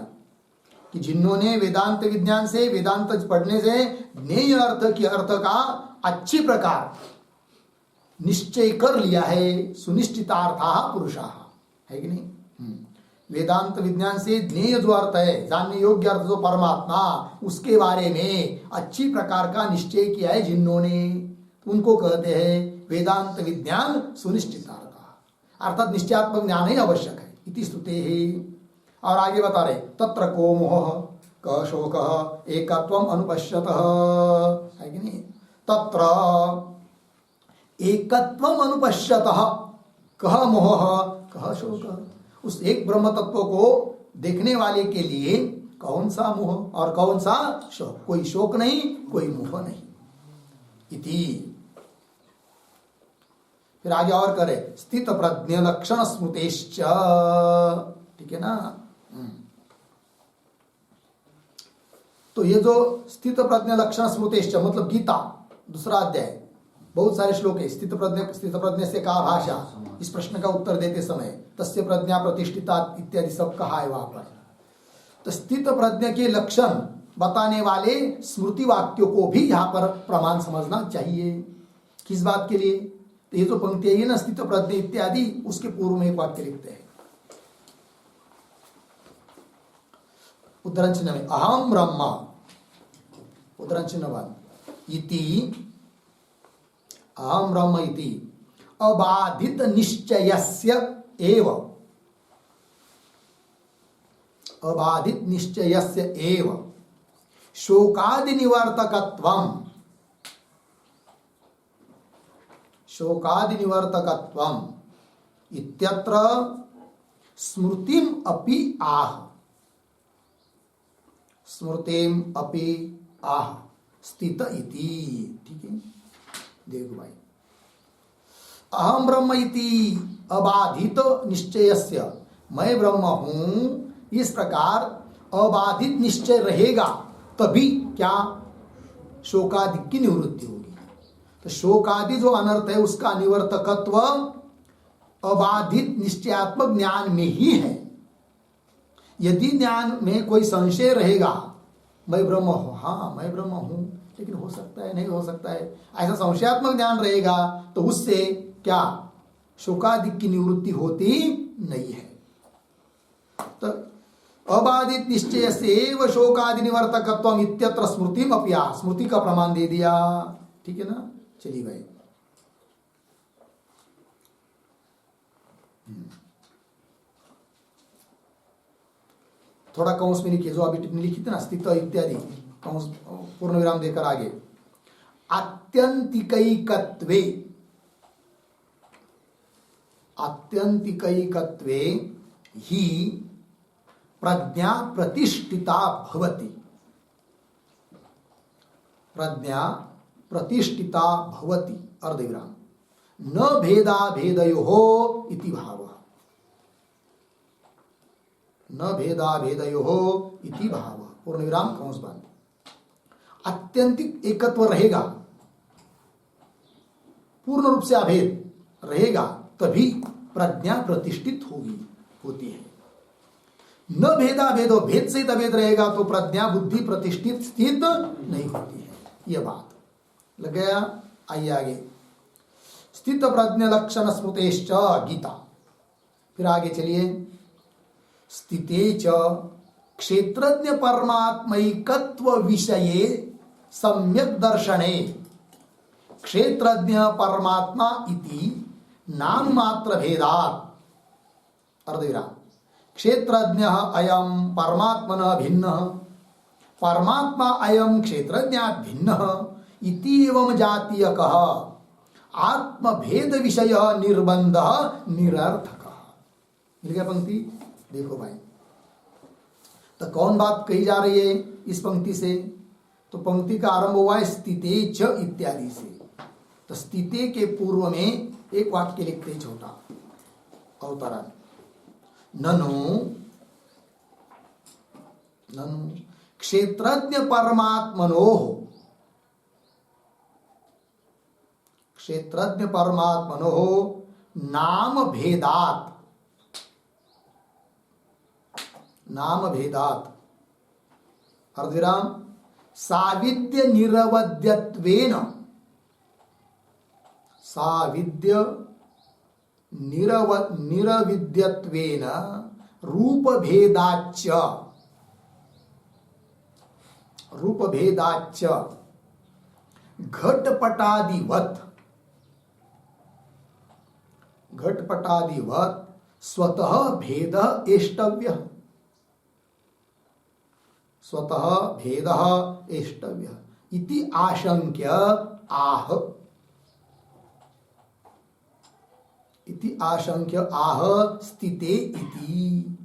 कि जिन्होंने वेदांत विज्ञान से, वेदांत पढ़ने से ज्ञेय अर्थ की अर्थ का अच्छी प्रकार निश्चय कर लिया है, सुनिश्चितार्था पुरुषा, है कि नहीं? वेदांत विज्ञान से ज्ञेय जो अर्थ है, जानने योग्य अर्थ जो परमात्मा, उसके बारे में अच्छी प्रकार का निश्चय किया है जिन्होंने, उनको कहते हैं वेदांत विज्ञान सुनिश्चितार्था, अर्थात निश्चयात्मक ज्ञान ही आवश्यक है। इति स्तुते है। और आगे बता रहे, तत्र को मोह क शोक एकत्वम अनुपश्यत, है कि नहीं? तत्र एकत्वम अनुपश्यत, कह मोह कह शोक, उस एक ब्रह्म तत्व को देखने वाले के लिए कौन सा मोह और कौन सा शोक? कोई शोक नहीं, कोई मोह नहीं। इति फिर आगे और करे, स्थित प्रज्ञ लक्षण स्मृतेश्च। ठीक है ना? तो ये जो स्थित प्रज्ञ लक्षण स्मृतेश्च मतलब गीता दूसरा अध्याय, बहुत सारे श्लोक है। स्थित प्रज्ञ से कहा भाषा, इस प्रश्न का उत्तर देते समय तस्य प्रज्ञा प्रतिष्ठिता इत्यादि सब कहा है वहां पर। तो स्थित प्रज्ञ के लक्षण बताने वाले स्मृति वाक्यों को भी यहाँ पर प्रमाण समझना चाहिए। किस बात के लिए? तो ये जो पंक्ति है ना, स्थित प्रज्ञ इत्यादि, उसके पूर्व में एक वाक्य लिखते हैं, उद्धरण चिन्ह में, अहम ब्रह्म, उद्धरण चिन्ह बाद, इति अहम ब्रह्म इति अबाधित निश्चयस्य एव, अबाधित निश्चयस्य एव शोकादि निवर्तकत्वम, शोकादि निवर्तकत्वम इत्यत्र स्मृतिम अपि आह, स्मृतिम अपि आह स्थित इति। ठीक है, देखो भाई, अहम ब्रह्म इति अबाधित निश्चयस्य, मैं ब्रह्म हूं, इस प्रकार अबाधित निश्चय रहेगा तभी क्या? शोकादि की निवृत्ति होगी। तो शोकादि जो अनर्थ है उसका निवर्तकत्व अबाधित निश्चयात्मक ज्ञान में ही है। यदि ज्ञान में कोई संशय रहेगा, मैं ब्रह्म हूं, हाँ मैं ब्रह्म हूं, लेकिन हो सकता है नहीं हो सकता है, ऐसा संशयात्मक ज्ञान रहेगा, तो उससे क्या? शोकादि की निवृत्ति होती नहीं है। तो अबाधित निश्चय से शोकादि निवर्तकत्व इत्यत्र स्मृतिम अपि आह, स्मृति का प्रमाण दे दिया। ठीक है ना? चलिए भाई, थोड़ा कौंस में लिखिए, जो अभी टिप्पणी लिखी थी ना, स्थित इत्यादि, कौंस पूर्ण विराम देकर आगे, आत्यंतिकैकत्वे, आत्यंतिकैकत्वे ही प्रज्ञा प्रतिष्ठिता भवति, प्रज्ञा प्रतिष्ठिता भवति, अर्धविराम, न भेदा भेदयोः इति भावः, न भेदा भेदयोः इति भावः, पूर्ण विराम कंस बंद। आत्यंतिक एकत्व रहेगा, पूर्ण रूप से अभेद रहेगा, तभी प्रज्ञा प्रतिष्ठित होती है। न भेदा भेदो, भेद से अभेद रहेगा तो प्रज्ञा बुद्धि प्रतिष्ठित स्थित नहीं होती है। यह बात लग गया। आइए आगे, स्थित प्रज्ञ लक्षण स्मृतेश्च गीता। फिर आगे चलिए, स्थिते च क्षेत्रज्ञ परमात्मैकत्व विषये सम्यक दर्शने क्षेत्रज्ञ परमात्मा इति नाम मात्र भेदात्, अर्धविराम, क्षेत्रज्ञ अयम परमात्मनः भिन्नः परमात्मा अयम क्षेत्रज्ञात् भिन्नः इति एवं जातीयकः आत्मभेद विषय निर्बंध निरर्थकः। मिल गया पंक्ति? देखो भाई, तो कौन बात कही जा रही है इस पंक्ति से? तो पंक्ति का आरंभ हुआ है स्थिते च इत्यादि से। तो स्थिते के पूर्व में एक वाक्य लिखते छोटा अवतरण, ननु क्षेत्रज्ञ परमात्मनोः, क्षेत्रज्ञ परमात्मनोः नाम भेदात्, नाम भेदात् अर्धविराम साविद्य निरवध्यत्वेन, साविद्य निरविद्यत्वेन रूप भेदाच्च, रूप भेदाच्च घटपटादिवत्, घटपटादिवत् स्वतः भेद एष्टव्य, स्वतः भेद एष्टव्य इति आशंक्य आह, इति आशंक्य आह स्थिते इति।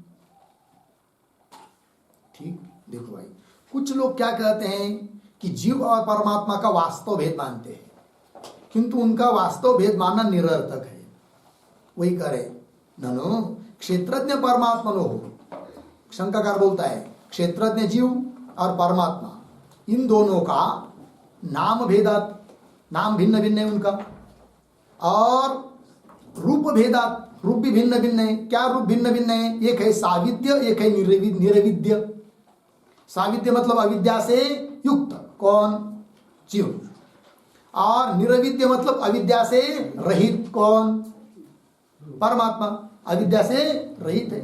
ठीक, देखो भाई, कुछ लोग क्या कहते हैं कि जीव और परमात्मा का वास्तव भेद मानते हैं, किंतु उनका वास्तव भेद मानना निरर्थक है। वही करे, ननु क्षेत्रज्ञ परमात्मनो हो, शंकाकार बोलता है क्षेत्रज्ञ जीव और परमात्मा इन दोनों का नाम भेदात, नाम भिन्न भिन्न है उनका, और रूप भेदात, रूप भी भिन्न भिन्न है। क्या रूप भिन्न भिन्न है? एक है साविद्य, एक है निरविद्य। साविद्य मतलब अविद्या से युक्त, कौन? जीव। और निरविद्य मतलब अविद्या से रहित, कौन? परमात्मा। अविद्या से रहित है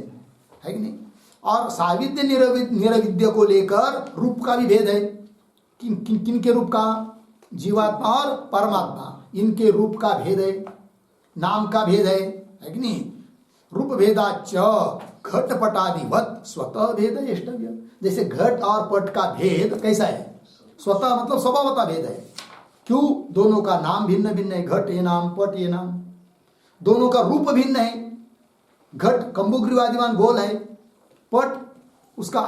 कि नहीं? और साविद्य निरविद्य को लेकर रूप का भी भेद है। किन के रूप का? जीवात्मा और परमात्मा, इनके रूप का भेद है, नाम का भेद है कि नहीं? रूप भेदाच घटपटादिवत स्वतः भेद एष्टव्य। जैसे घट और पट का भेद कैसा है? स्वतः मतलब स्वभावतः भेद है। क्यों? दोनों का नाम भिन्न भिन्न है, घट ये नाम, पट ये नाम। दोनों का रूप भिन्न है, घट कंबुग्रीवादिमान गोल है, पट उसका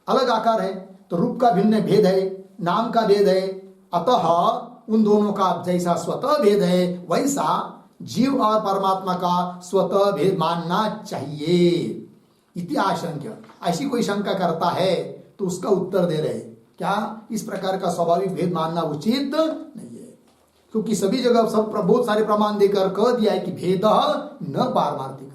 अलग आकार है, तो रूप का भिन्न भेद है, नाम का भेद है। अतः उन दोनों का जैसा स्वतः भेद है वैसा जीव और परमात्मा का स्वतः भेद मानना चाहिए। इति आशंक्य, ऐसी कोई शंका करता है तो उसका उत्तर दे रहे क्या? इस प्रकार का स्वाभाविक भेद मानना उचित नहीं है, क्योंकि सभी जगह सब बहुत सारे प्रमाण देकर कह दिया है कि भेद न पारमार्थिक।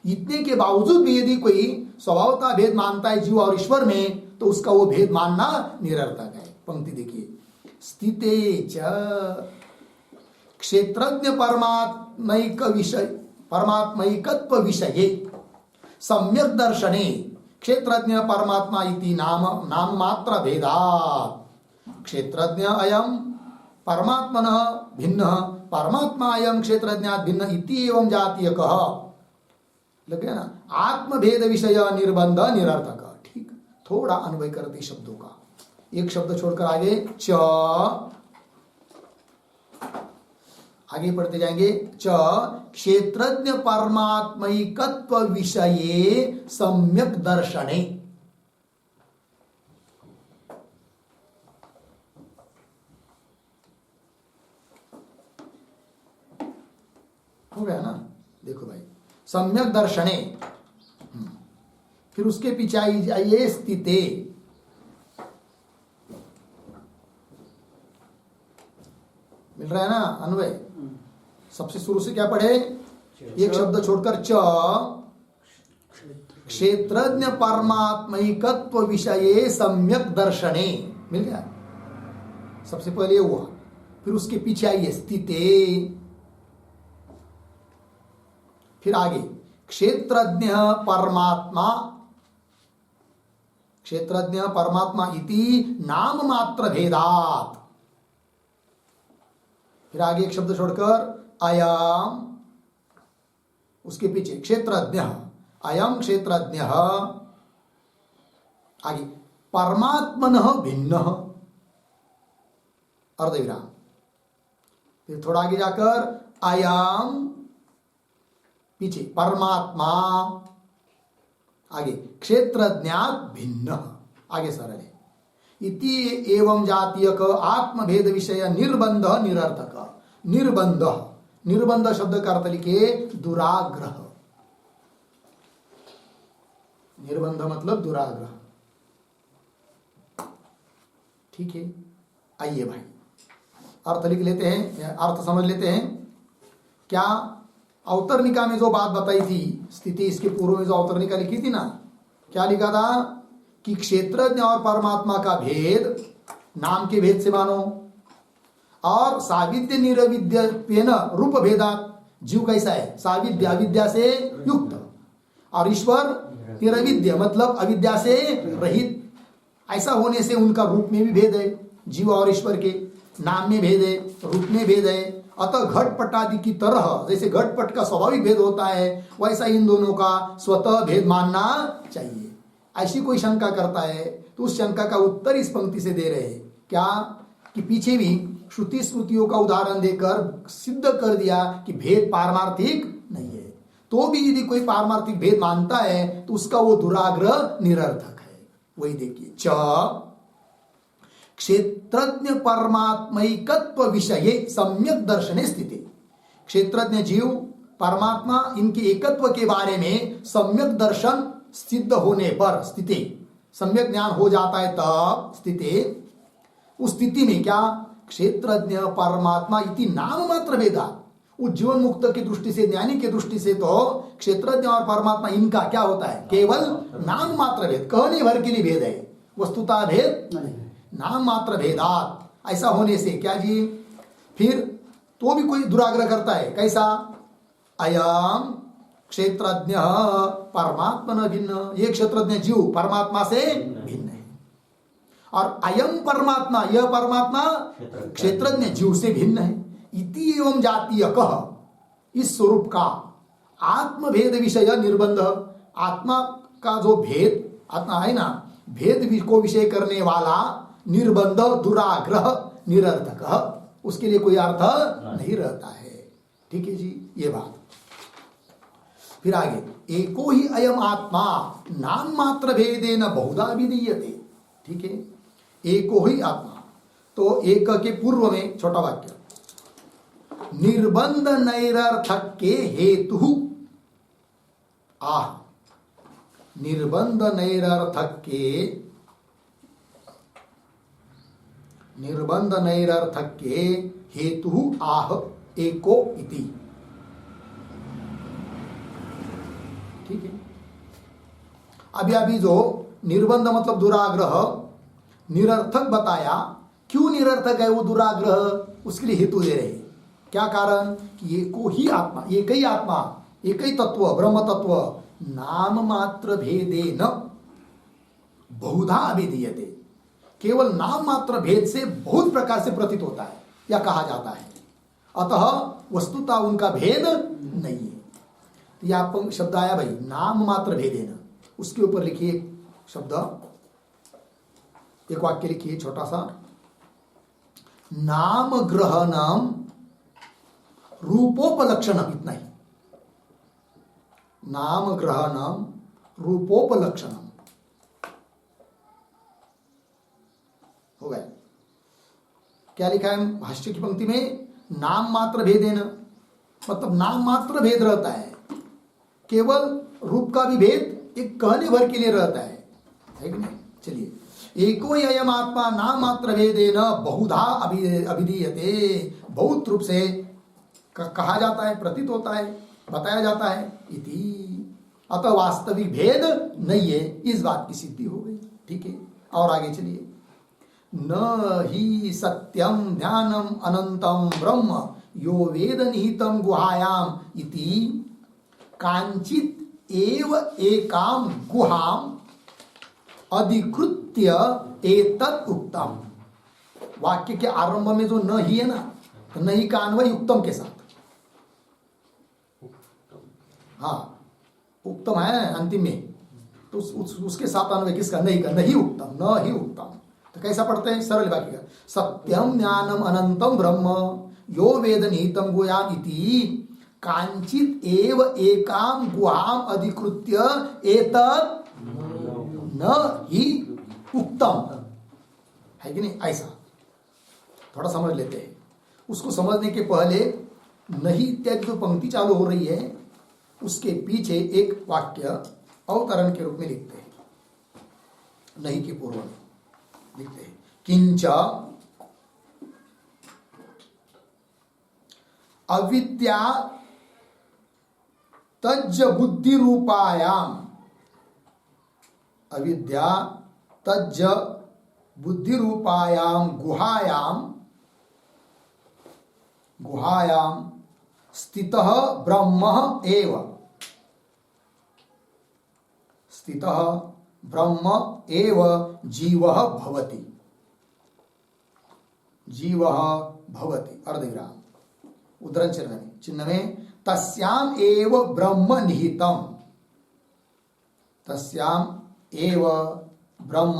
इतने के बावजूद भी यदि कोई स्वभावतः भेद मानता है जीव और ईश्वर में, तो उसका वो भेद मानना निरर्थक है। पंक्ति देखिए, स्थिते च क्षेत्रज्ञ परमात्मैकत्व विषये सम्यक दर्शने क्षेत्रज्ञ परमात्मा इति नाम मात्र भेदात् क्षेत्रज्ञ अयम परमात्मनः भिन्नः परमात्मा अयम क्षेत्रज्ञात् भिन्न इति एवं जातीयकः। लग गया ना? आत्मभेद विषय निर्बंध निरर्थक। ठीक, थोड़ा अन्वय करते शब्दों का, एक शब्द छोड़कर आगे च, आगे पढ़ते जाएंगे। च क्षेत्रज्ञ परमात्मैकत्व विषये सम्यक दर्शने। हो गया ना? देखो भाई, सम्यक दर्शने, फिर उसके पीछे आइए स्थिते। मिल रहा है ना अन्वय? सबसे शुरू से क्या पढ़े? एक शब्द छोड़कर च क्षेत्रज्ञ परमात्मैकत्व विषये सम्यक दर्शने, मिल गया। सबसे पहले ये हुआ, फिर उसके पीछे आइए स्थिते, फिर आगे क्षेत्रज्ञ परमात्मा, क्षेत्रज्ञ परमात्मा इति नाम मात्र भेदात, फिर आगे एक शब्द छोड़कर अयम, उसके पीछे क्षेत्रज्ञ, अयम क्षेत्रज्ञ, आगे परमात्मनः भिन्नः, अर्धविराम, फिर थोड़ा आगे जाकर अयम, पीछे परमात्मा, आगे क्षेत्रज्ञात भिन्न, आगे सरल है। इति एवं जातीयक आत्मभेद विषय निर्बंध निरर्थक, निर्बंध, निर्बंध शब्द का अर्थ लिखे दुराग्रह, निर्बंध मतलब दुराग्रह, ठीक है। आइए भाई अर्थ लिख लेते हैं, अर्थ समझ लेते हैं। क्या अवतरनिका में जो बात बताई थी, स्थिति इसके पूर्व में जो अवतरनिका लिखी थी ना, क्या लिखा था कि क्षेत्रज्ञ और परमात्मा का भेद नाम के भेद से मानो, और साविद्य निरविद्य रूप भेदात, जीव कैसा है साविद्य अविद्या से युक्त, और ईश्वर निरविद्य मतलब अविद्या से रहित, ऐसा होने से उनका रूप में भी भेद है, जीव और ईश्वर के नाम में भेद है, रूप में भेद है। अतः घटपट आदि की तरह जैसे घटपट का स्वाभाविक भेद होता है, वैसा इन दोनों का स्वतः भेद मानना चाहिए। ऐसी कोई शंका करता है तो उस शंका का उत्तर इस पंक्ति से दे रहे हैं, क्या कि पीछे भी श्रुति स्मृतियों का उदाहरण देकर सिद्ध कर दिया कि भेद पारमार्थिक नहीं है। तो भी यदि कोई पारमार्थिक भेद मानता है तो उसका वो दुराग्रह निरर्थक है। वही देखिए, च क्षेत्रज्ञ परमात्मैकत्व विषये सम्यक दर्शने स्थिति, क्षेत्रज्ञ जीव परमात्मा इनके एकत्व के बारे में सम्यक दर्शन सिद्ध होने पर, स्थिति सम्यक ज्ञान हो जाता है तब स्थिति, उस स्थिति में क्या क्षेत्रज्ञ परमात्मा इति नाम मात्र भेदा, उस जीवन मुक्त की दृष्टि से, ज्ञानी की दृष्टि से तो क्षेत्रज्ञ और परमात्मा इनका क्या होता है, केवल नाम मात्र भेद, कहने भर के लिए भेद है, वस्तुतः भेद नहीं, नाम मात्र भेदात। ऐसा होने से क्या जी, फिर तो भी कोई दुराग्रह करता है, कैसा, अयम क्षेत्रज्ञ परमात्मा न भिन्न, ये क्षेत्रज्ञ जीव परमात्मा से भिन्न है, और अयम परमात्मा, यह परमात्मा क्षेत्रज्ञ जीव से भिन्न है। इति एवं जातीय कह, इस स्वरूप का आत्मभेद विषय निर्बंध, आत्मा का जो भेद आत्मा है ना, भेद को विषय करने वाला निर्बंध दुराग्रह निरर्थक, उसके लिए कोई अर्थ नहीं रहता है। ठीक है जी, ये बात। फिर आगे, एको ही अयम आत्मा नाम मात्र भेदेन बहुधा विधीयते। ठीक है, एको ही आत्मा, तो एक के पूर्व में छोटा वाक्य, निर्बंध नैरर्थक के हेतु, आह, निर्बंध नैरर्थक के, निर्बंध नैरर्थक के हेतु आह एको इति। ठीक है, अभी जो निर्बंध मतलब दुराग्रह निरर्थक बताया, क्यों निरर्थक है वो दुराग्रह, उसके लिए हेतु दे रहे हैं। क्या कारण, कि एको ही आत्मा, एक ही आत्मा, एक ही तत्व ब्रह्म तत्व नाम मात्र भेदेन बहुधा अभिधीयते, केवल नाम मात्र भेद से बहुत प्रकार से प्रतीत होता है या कहा जाता है, अतः वस्तुतः उनका भेद नहीं है। तो यह शब्द आया भाई, नाम मात्र भेदेन, उसके ऊपर लिखिए शब्द, एक वाक्य लिखिए छोटा सा, नाम ग्रहणम रूपोपलक्षणम, इतना ही, नाम ग्रहणम रूपोपलक्षणम हो गया। क्या लिखा है भाष्य की पंक्ति में, नाम मात्र भेदेन, मतलब नाम मात्र भेद रहता है, केवल रूप का भी भेद एक कहने भर के लिए रहता है कि नहीं। चलिए, एको ही अयम आत्मा नाम मात्र भेदेन बहुधा अभिधीयते, बहुत रूप से कहा जाता है, प्रतीत होता है। बताया जाता है इति। अतः वास्तविक भेद नहीं है, इस बात की सिद्धि हो गई। ठीक है, और आगे चलिए। न ही सत्यम ज्ञानम अनंतम ब्रह्म यो वेद निहितम गुहायाम इति कांचित एव एकाम गुहाम अधिकृत्य एतत् उत्तम। वाक्य के आरंभ में जो न ही है ना, तो नहीं का अन्वय उत्तम के साथ। हाँ, उत्तम है अंतिम में, तो उसके साथ अन्वय किसका? नहीं का, नहीं उत्तम, न ही उत्तम। तो कैसा पढ़ते हैं? सरल वाक्य का, सत्यम ज्ञानम अनंतम ब्रह्म यो वेद निहितम गुहायाम इति कांचित एव एकाम गुहाम अधिकृत्य एतत् न ही उत्तम। है कि नहीं? ऐसा थोड़ा समझ लेते हैं। उसको समझने के पहले नहीं इत्यादि जो पंक्ति चालू हो रही है, उसके पीछे एक वाक्य अवतरण के रूप में लिखते हैं। नहीं के पूर्व में लिखते हैं, किंच अविद्या तज्ज बुद्धि रूपायाम, अविद्या तज्ज बुद्धि रूपायाम गुहायाम स्थितः ब्रह्म एव, स्थितः ब्रह्म एव जीवः भवति, जीवः भवति। अर्धविराम, उद्धरण चिन्ह में तस्याम एव ब्रह्म निहितम, तस्याम एव ब्रह्म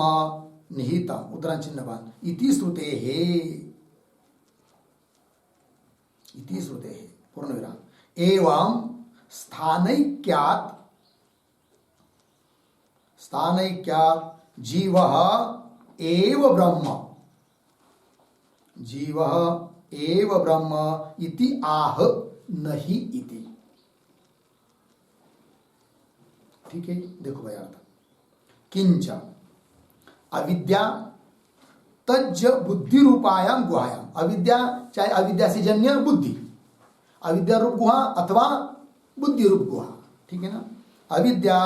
निहितम, उद्धरण चिन्हवान इति श्रुते है, इति श्रुते है, पूर्ण विराम। एवं स्थानैक्यात्, स्थानैक्यात् जीवः एव ब्रह्म, जीवः एव ब्रह्म इति आह नहीं इति। ठीक है, देखो भाई अर्थ। किंच अविद्या तज्ज बुद्धि रूपायाम गुहायाम, अविद्या चाहे अविद्या से जन्य बुद्धि, अविद्या रूप गुहा अथवा बुद्धि रूप गुहा, ठीक है ना। अविद्या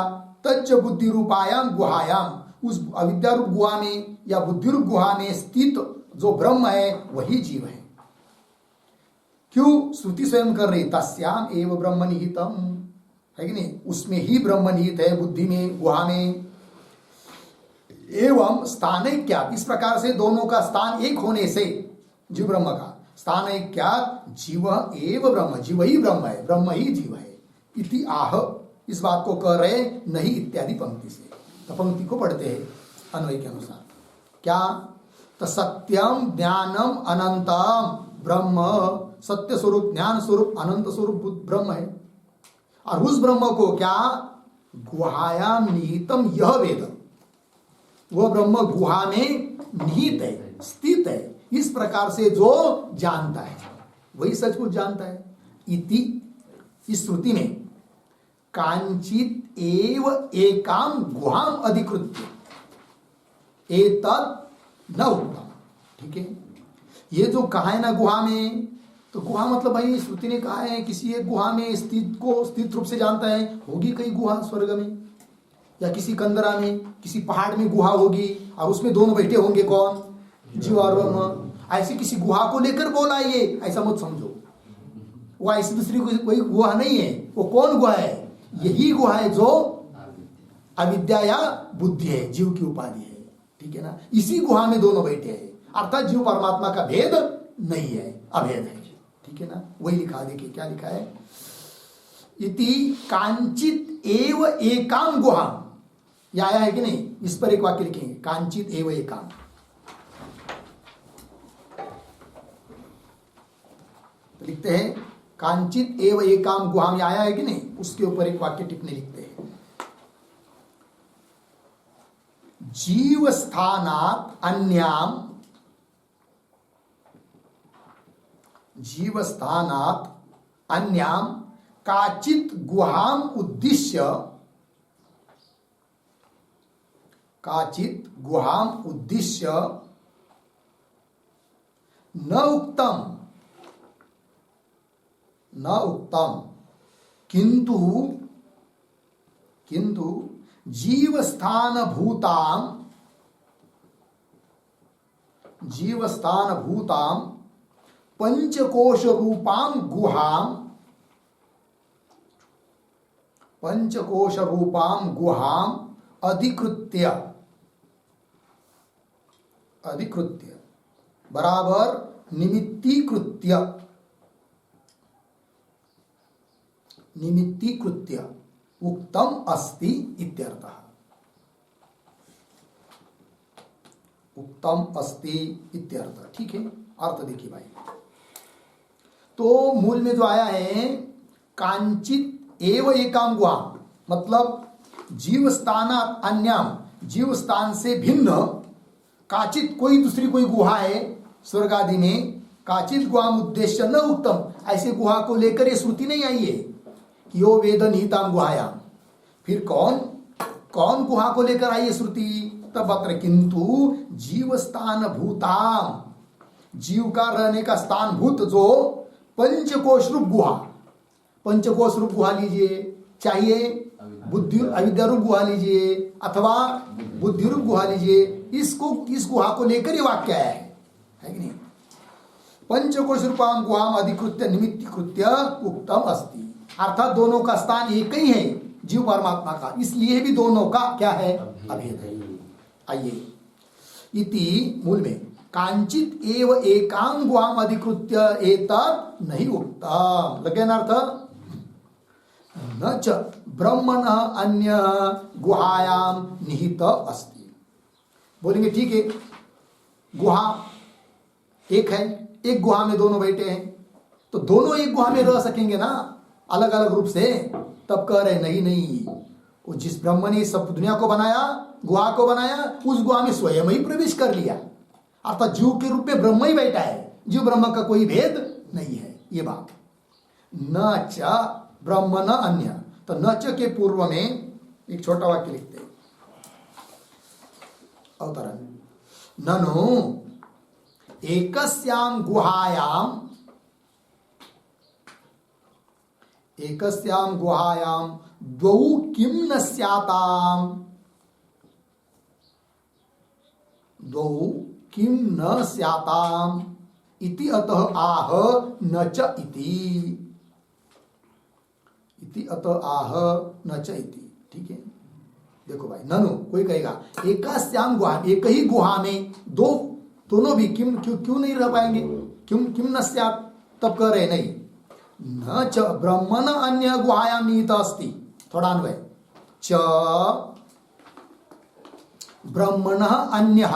तज्ज बुद्धि रूपायाम गुहायाम, उस अविद्या रूप गुहा में या बुद्धि रूप गुहा में स्थित जो ब्रह्म है वही जीव है। क्यों? श्रुति स्वयं कर रही, तस्याम एव ब्रह्म निहितम, है कि नहीं? उसमें ही ब्रह्म निहित है, बुद्धि में, गुहा में। एवं स्थानैक्यात्, इस प्रकार से दोनों का स्थान एक होने से, जीव ब्रह्म का स्थानैक्यात् जीव एव ब्रह्म, जीव ही ब्रह्म है, ब्रह्म ही जीव है। इति आह, इस बात को कह रहे नहीं इत्यादि पंक्ति से। तो पंक्ति को पढ़ते हैं अन्वय के अनुसार। क्या? तो सत्यम ज्ञानम अनंतम ब्रह्म, सत्य स्वरूप, ज्ञान स्वरूप, अनंत स्वरूप ब्रह्म है। और उस ब्रह्म को क्या? गुहायाम निहितम यह वेद, वह ब्रह्म गुहा में निहित है, स्थित है। इस प्रकार से जो जानता है वही सच कुछ जानता है। इति, इस श्रुति में कांचित एव एकाम गुहाम अधिकृत्य एतत् न उत्तम। ठीक है, ये जो कहा है ना गुहा में, तो गुहा मतलब भाई श्रुति ने कहा है किसी एक गुहा में स्थित को स्थित रूप से जानता है। होगी कई गुहा स्वर्ग में या किसी कंदरा में, किसी पहाड़ में गुहा होगी और उसमें दोनों बैठे होंगे, कौन? जीव और ब्रह्म। ऐसी किसी गुहा को लेकर बोला ये, ऐसा मत समझो। वो ऐसी दूसरी कोई गुहा नहीं है। वो कौन गुहा है? यही गुहा है जो अविद्या या बुद्धि है, जीव की उपाधि है। ठीक है ना, इसी गुहा में दोनों बैठे हैं। अर्थात जीव परमात्मा का भेद नहीं है, अभेद है। ठीक है ना, वही लिखा, देखिए क्या लिखा है। इति कांचित एव एकाम गुहाम, ये आया है कि नहीं? इस पर एक वाक्य लिखेंगे, कांचित एव एकाम। तो लिखते हैं कांचित एव एकाम गुहाम, ये आया है कि नहीं? उसके ऊपर एक वाक्य टिप्पणी लिखते हैं, जीव स्थानात् अन्याम, जीव स्थानात् अन्याम काचित गुहाम उद्दिश्य, काचित गुहाम उद्दिश्य न उक्तम, न उक्तम किंतु किंतु जीवस्थान भूताम पंचकोश रूपाम गुहाम अधिकृत्य बराबर निमित्तीकृत्य उक्तम अस्ति इत्यर्थः। उक्तम अस्ति इत्यर्थ। ठीक है, अर्थ देखिए भाई। तो मूल में जो आया है कांचित एव एकाम गुहा, मतलब जीव स्थानात अन्याम, जीव स्थान से भिन्न काचित कोई दूसरी कोई गुहा है स्वर्ग आदि में, काचित गुहाम उद्देश्य न उत्तम, ऐसे गुहा को लेकर ये श्रुति नहीं आई है कि यो वेद निहिताम गुहायाम। फिर कौन गुहा को लेकर आई है श्रुति? तब अत्र किंतु जीव स्थान भूताम, जीव का रहने का स्थान भूत जो पंचकोश रूप गुहा, पंचकोश रूप गुहा लीजिए, चाहिए बुद्धि अविद्या रूप गुहा लीजिए अथवा बुद्धि रूप गुहा लीजिए, इस गुहा को लेकर ये वाक्य आया है कि नहीं? पंचकोश रूपाम गुहाम अधिकृत्य निमित्तीकृत्य उक्तम अस्ति, अर्थात दोनों का स्थान एक ही है जीव परमात्मा का, इसलिए भी दोनों का क्या है? अभेद है। आइए इति मूल में कांचित एव एकाम गुहाम अधिकृत्य एतत् नहीं उक्तम, लगे ना अर्थ? न च ब्रह्मण अन्य गुहायाम निहित अस्ति। बोलेंगे ठीक है, गुहा एक है, एक गुहा में दोनों बैठे हैं, तो दोनों एक गुहा में रह सकेंगे ना अलग अलग रूप से? तब कह रहे नहीं, वो जिस ब्रह्म ने सब दुनिया को बनाया, गुहा को बनाया, उस गुहा में स्वयं ही प्रवेश कर लिया, अर्थात जीव के रूप में ब्रह्म ही बैठा है, जीव ब्रह्म का कोई भेद नहीं है। ये बात न च ब्रह्म न अन्य, तो न च के पूर्व में एक छोटा वाक्य लिखते हैं, अवतरण, ननु एकस्याम गुहायाम द्वौ किम न स्याताम, द्वौ किम न स्याताम इति अतः आह न च इति, अतः आह न च इति। ठीक है, देखो भाई, ननु कोई कहेगा एकस्याम गुहा, एक ही गुहा में दोनों भी क्यों नहीं रह पाएंगे? किम न स्यात्, तब कह रहे नहीं, न च ब्रह्मण अन्य गुहायाम निहित अस्ति, थोड़ा अन्वय, च ब्रह्मण अन्य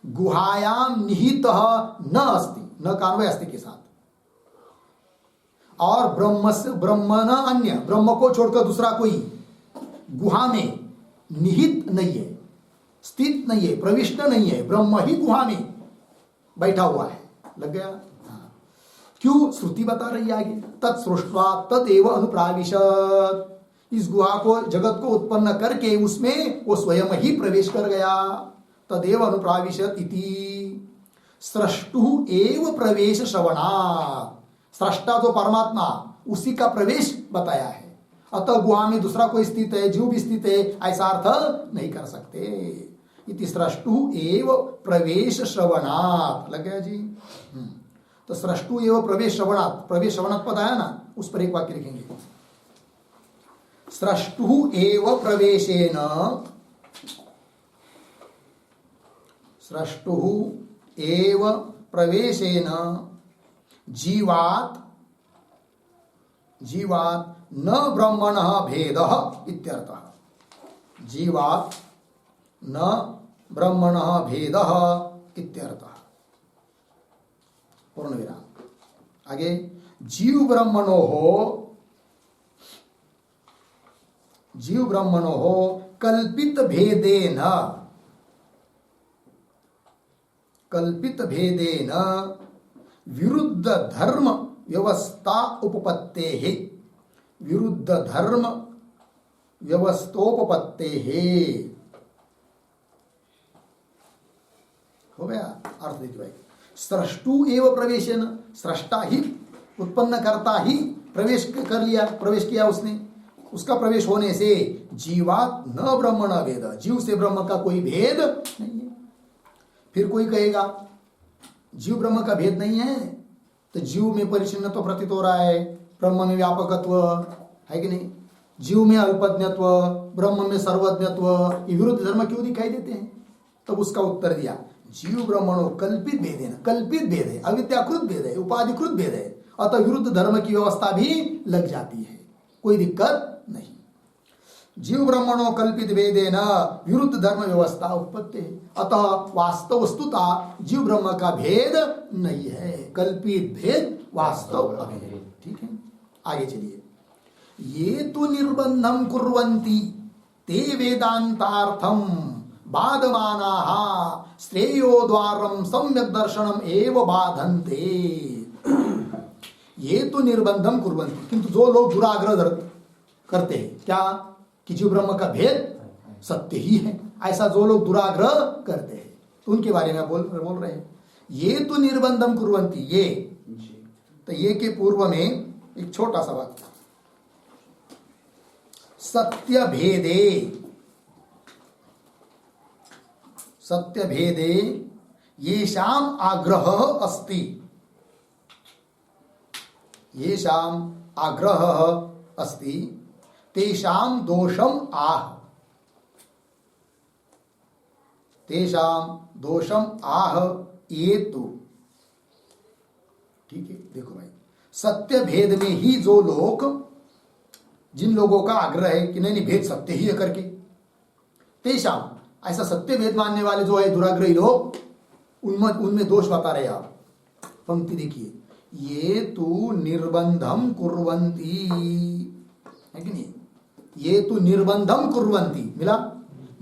गुहायाम निहित न अस्ति, न का अन्वय अस्ति के साथ, और ब्रह्मण अन्य, ब्रह्म को छोड़कर दूसरा कोई गुहा में निहित नहीं है, स्थित नहीं है, प्रविष्ट नहीं है, ब्रह्म ही गुहा में बैठा हुआ है। लग गया? क्यों? श्रुति बता रही है आगे, तत्सृष्ट्वा तदेव अनुप्राविशत्, इस गुहा को, जगत को उत्पन्न करके उसमें वो स्वयं ही प्रवेश कर गया, तदेव अनुप्राविशत् इति स्रष्टु एव प्रवेश श्रवणात्, स्रष्टा जो परमात्मा उसी का प्रवेश बताया है, अतः गुहा में दूसरा कोई स्थित है, जीव भी स्थित है, ऐसा अर्थ नहीं कर सकते। इति स्रष्टु एव प्रवेश श्रवणात्, लग गया जी? तो स्रष्टु एव प्रवेश श्रवणात्, प्रवेश श्रवणात् पद आया ना, उस पर एक वाक्य लिखेंगे, स्रष्टु एव प्रवेशेन, स्रष्टु एव प्रवेशेन जीवात् न ब्रह्मणः भेदः इत्यर्थः, जीवात् न ब्रह्मणः भेदः इत्यर्थः। पूर्ण विराम। आगे, जीव ब्रह्मणोः कल्पित भेदेन विरुद्ध धर्म व्यवस्था उपपत्तेः, विरुद्ध धर्म व्यवस्थोपपत्तेः। हो गया? अर्थ देखिए भाई, स्रष्टु एव प्रवेशेन, स्रष्टा ही उत्पन्न करता ही प्रवेश किया उसने। उसका प्रवेश होने से जीवात न ब्रह्म न भेद, जीव से ब्रह्म का कोई भेद नहीं है। फिर कोई कहेगा जीव ब्रह्म का भेद नहीं है तो जीव में परिचिन्न तो प्रतीत हो रहा है, ब्रह्म में व्यापकत्व है कि नहीं, जीव में अल्पज्ञत्व, ब्रह्म में सर्वज्ञत्व, ये विरुद्ध धर्म क्यों दिखाई देते हैं? तब उसका उत्तर दिया जीव ब्रह्मणो कल्पित भेद है, कल्पित भेद है, अविद्याकृत भेद है, उपाधिकृत भेद है, अतः विरुद्ध धर्म की व्यवस्था भी लग जाती है, कोई दिक्कत नहीं। जीव ब्रह्मणो कल्पित भेदेन विरुद्ध धर्म व्यवस्था उत्पत्ति, अतः वास्तव वस्तुता जीव ब्रह्म का भेद नहीं है, कल्पित भेद वास्तव अभेद। ठीक है, आगे चलिए। ये तो निर्बंधम कुर्वन्ति ते वेदांतार्थम बाधमानाः श्रेयो द्वारम सम्यक दर्शनम एव बाधन्ते। ये तो निर्बंधम कुर्वन्ति, किंतु जो लोग दुराग्रह करते हैं क्या कि जीव ब्रह्म का भेद सत्य ही है, ऐसा जो लोग दुराग्रह करते हैं तो उनके बारे में बोल रहे हैं। ये तो निर्बंधम कुर्वन्ति, ये तो ये के पूर्व में एक छोटा सा वाक्य, सत्य भेदे, सत्य भेदे येषाम आग्रह अस्ति, येषाम आग्रह अस्ति तेषाम दोषम आह, तेषाम दोषम आह ये तो। ठीक है, देखो भाई, सत्य भेद में ही जो लोग, जिन लोगों का आग्रह है कि नहीं भेद सत्य ही है करके, तेषाम, ऐसा सत्य भेद मानने वाले जो है दुराग्रही लोग, उनमें दोष बता रहे आप। पंक्ति देखिए, ये तो निर्बंधम कुर्वन्ति, है कि नहीं, ये तो निर्बंधम कुर्वन्ति, मिला।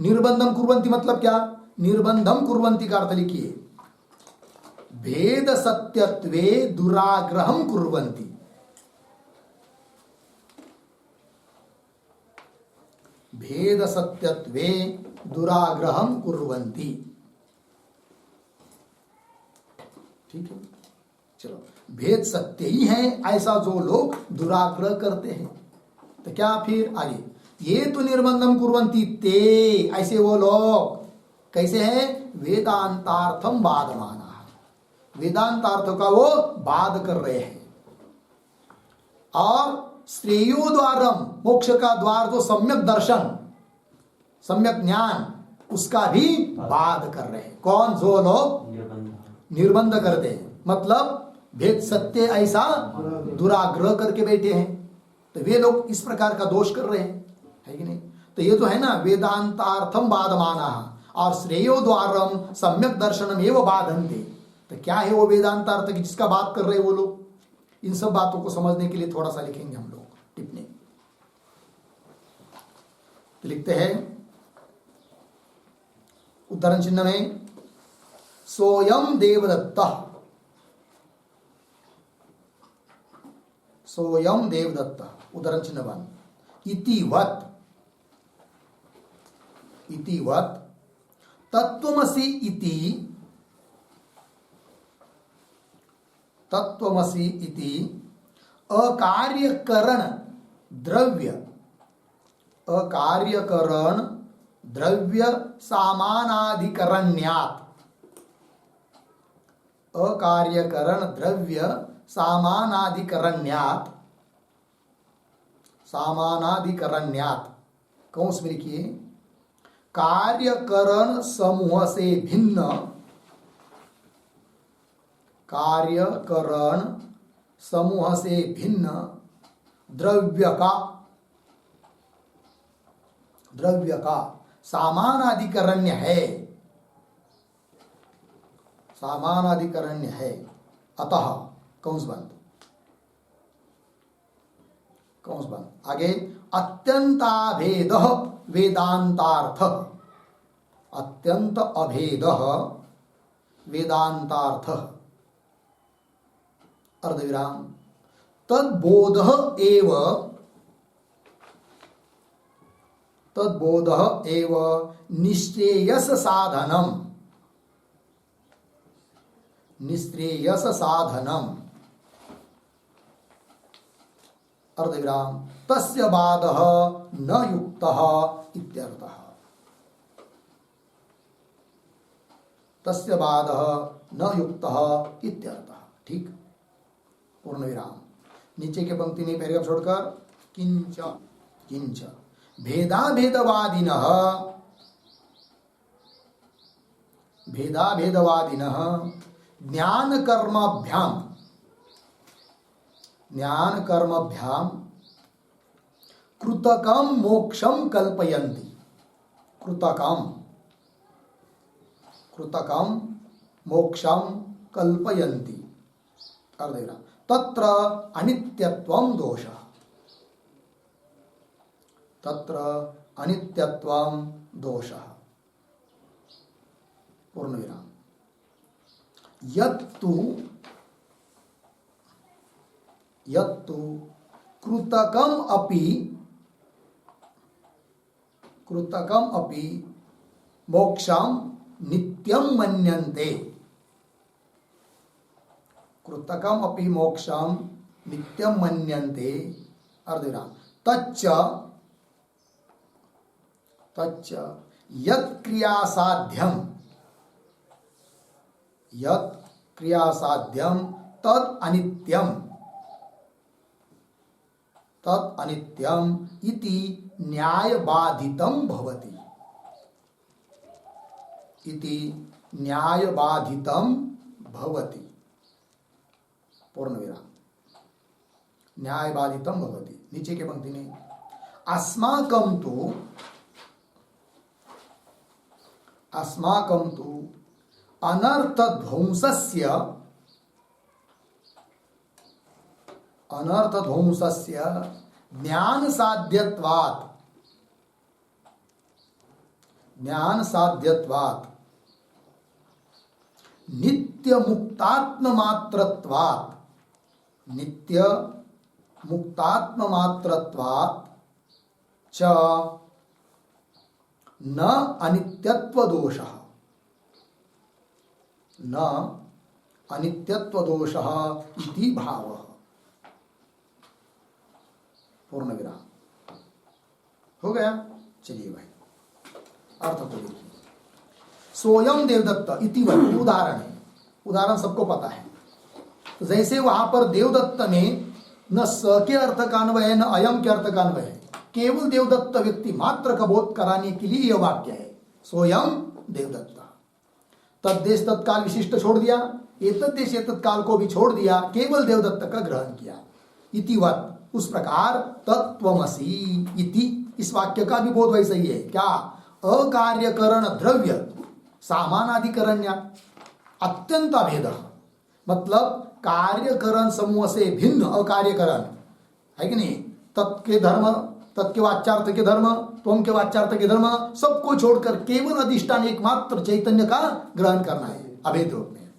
निर्बंधम कुर्वन्ति मतलब क्या? निर्बंधम कुर्वन्ति का अर्थ लिखिए भेद सत्यत्वे दुराग्रहम कुर्वन्ति, भेद सत्यत्वे दुराग्रहम कुर्वन्ति। ठीक है, चलो, भेद सत्य ही है ऐसा जो लोग दुराग्रह करते हैं, तो क्या फिर आगे, ये तो निर्बंधम कुर्वन्ति ते, ऐसे वो लोग कैसे हैं? वेदांतार्थम बाधमाना, वेदांतार्थ का वो बाध कर रहे हैं, और श्रेयो द्वारम, मोक्ष का द्वार जो सम्यक दर्शन, सम्यक ज्ञान, उसका भी बाध कर रहे हैं। कौन? जो लोग निर्बंध करते हैं, मतलब भेद सत्य ऐसा दुराग्रह करके बैठे हैं, तो वे लोग इस प्रकार का दोष कर रहे हैं, है कि नहीं? तो ये तो है ना, वेदांतार्थम बाधमाना और श्रेयो द्वारम सम्यक दर्शनम एवं बाधन्ते। तो क्या है वो वेदांतार्थ की जिसका बात कर रहे हैं वो लोग? इन सब बातों को समझने के लिए थोड़ा सा लिखेंगे हम लोग टिप्पणी। तो लिखते हैं उद्धरण चिन्ह में, सोयम देवदत्त, सोयम देवदत्त, उद्धरण चिन्ह वन, इतिवत, इतिवत तत्वमसि इति, तत्वमसि इति अकार्यकरण द्रव्य, अकार्यकरण द्रव्य सामानाधिकरण्यात्, अकार्यकरण द्रव्य सामानाधिकरण्यात्, सामानाधिकरण्यात्, कौंस में लिखिए, कार्यकरण समूह से भिन्न, कार्यकरण समूह से भिन्न द्रव्य का, द्रव्य का सामानाधिकरण्य है, सामानाधिकरण्य है, अतः कौंस बंद, कौंस बंद, आगे अत्यंताभेद वेदांतार्थ, अत्यंत अभेद वेदांतार्थ, अर्धविराम, तद्बोध एव, तद्बोध एव निश्रेयस साधनम, निश्रेयस साधनम, अर्धविराम तस्य बाधः न युक्तः इत्यर्थः। तस्य बाधः न युक्तः इत्यर्थः। ठीक, पूर्ण विराम। नीचे के पंक्ति में पैराग्राफ छोड़कर किंच किंच भेदाभेदवादिनः भेदाभेदवादिनः ज्ञानकर्मभ्याम कृतकं मोक्षं कल्पयन्ति। कृतकं मोक्षं कल्पयन्ति। अर्धविराम तत्र अनित्यत्वं दोषः। तत्र अनित्यत्वं दोषः। पूर्णविराम यत्तु कृतकम् अपि मोक्षं नित्यं मन्यन्ते। कृतकम् अपि मोक्षं नित्यं मन्यन्ते। अर्धविराम तच्च यत् क्रियासाध्यं तत् अनित्यम् इति न्यायबाधितं भवति। पूर्णविराम न्यायबाधितं भवति। नीचे के पंक्ति में अस्माकं तु अनर्थध्वंसस्य ज्ञानसाध्यत्वात् नित्यमुक्तात्ममात्रत्वात् च न अनित्यत्वदोषः इति भावः। पूर्ण विराम हो गया। चलिए भाई अर्थ को देखिए। सोयम देवदत्त इति उदाहरण है। उदाहरण सबको पता है। तो जैसे वहां पर देवदत्त में न स के अर्थ का अन्वय है न अयम के अर्थ का अन्वय है, केवल देवदत्त व्यक्ति मात्र का बोध कराने के लिए यह वाक्य है सोयम देवदत्त। तद्देश तत्काल विशिष्ट छोड़ दिया, एतद्देश तत्काल को भी छोड़ दिया, केवल देवदत्त का ग्रहण किया। इतिवत उस प्रकार तत्त्वमसि इति इस वाक्य का भी बोध वैसा ही है। क्या? अकार्यकरण द्रव्य सामानाधिकरण्य अत्यंत अभेद, मतलब कार्यकरण समूह से भिन्न अकार्यकरण है कि नहीं। तत्के धर्म, तत्के वाच्यार्थ के धर्म, त्वम के वाच्यार्थ के धर्म सबको छोड़कर केवल अधिष्ठान एकमात्र चैतन्य का ग्रहण करना है अभेद रूप में।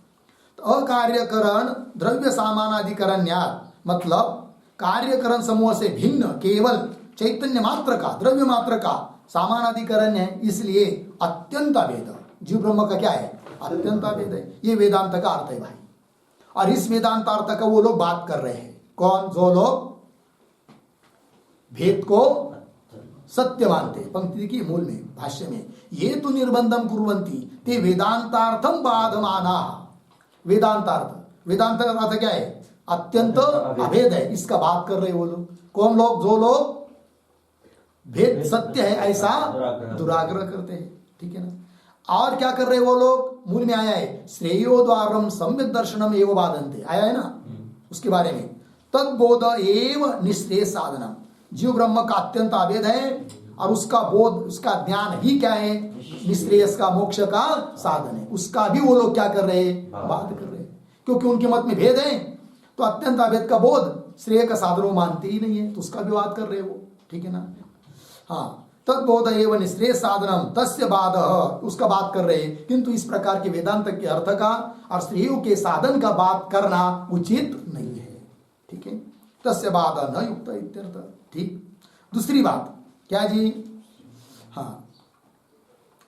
तो अकार्यकरण द्रव्य सामानाधिकरण्यात् मतलब कार्यकरण समूह से भिन्न केवल चैतन्य मात्र का, द्रव्य मात्र का सामानाधिकरण है, इसलिए अत्यंत अभेद। जीव ब्रह्म का क्या है? अत्यंत अभेद है। ये वेदांत का अर्थ है भाई। और इस वेदांत अर्थ का वो लोग बात कर रहे हैं। कौन? जो लोग भेद को सत्य मानते। पंक्ति देखिए मूल में भाष्य में, ये तो निर्बंधम कुर्वन्ति ते वेदांतार्थम बाधमाना। वेदांतार्थ, वेदांत का अर्थ क्या है? अत्यंत अभेद है, इसका बात कर रहे वो लोग। कौन लोग? जो लोग भेद सत्य है ऐसा दुराग्रह करते हैं। ठीक है ना। और क्या कर रहे वो लोग? मूल में आया है श्रेयो द्वारम सम्यक दर्शनम एवं बाधन्ते, आया है ना उसके बारे में। तद्बोध एव निश्रेय साधनम। जीव ब्रह्म का अत्यंत अभेद है और उसका बोध, उसका ज्ञान ही क्या है? निश्रेयस का, मोक्ष का साधन है। उसका भी वो लोग क्या कर रहे हैं? बात कर रहे हैं। क्योंकि उनके मत में भेद है, तो अत्यंत अभेद का बोध श्रेय का साधन वो मानते ही नहीं है, तो उसका भी बात कर रहे वो। ठीक है ना। हाँ, तद्बोध एवं निश्रेय साधनम तस्य बाध, उसका बात कर रहे हैं। किंतु इस प्रकार के वेदांत के अर्थ का और श्रेय के साधन का बात करना उचित नहीं है। ठीक है। तस्य बाध न युक्त इत्यर्थ। ठीक। दूसरी बात क्या जी? हाँ,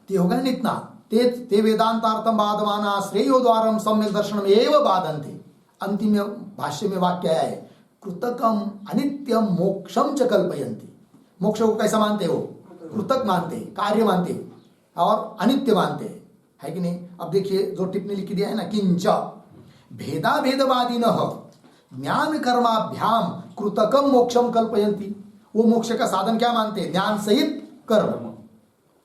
ते होगा ना इतना, ते वेदांतार्थम बाधमाना श्रेयो द्वारम सम्यक दर्शनम एव बाधन्ते। अंतिम भाष्य में वाक्य आया है कृतकम अनित्यम मोक्षम च कल्पयन्ति। मोक्ष को कैसा मानते हो? कृतक मानते हैं, कार्य मानते हैं और अनित्य मानते हैं, है कि नहीं? अब देखिए जो टिप्पणी लिखी दिया है ना, किंच भेदा भेदवादिनः ज्ञान कर्माभ्याम कृतकम मोक्षम कल्पयन्ति। वो मोक्ष का साधन क्या मानते हैं? ज्ञान सहित कर्म।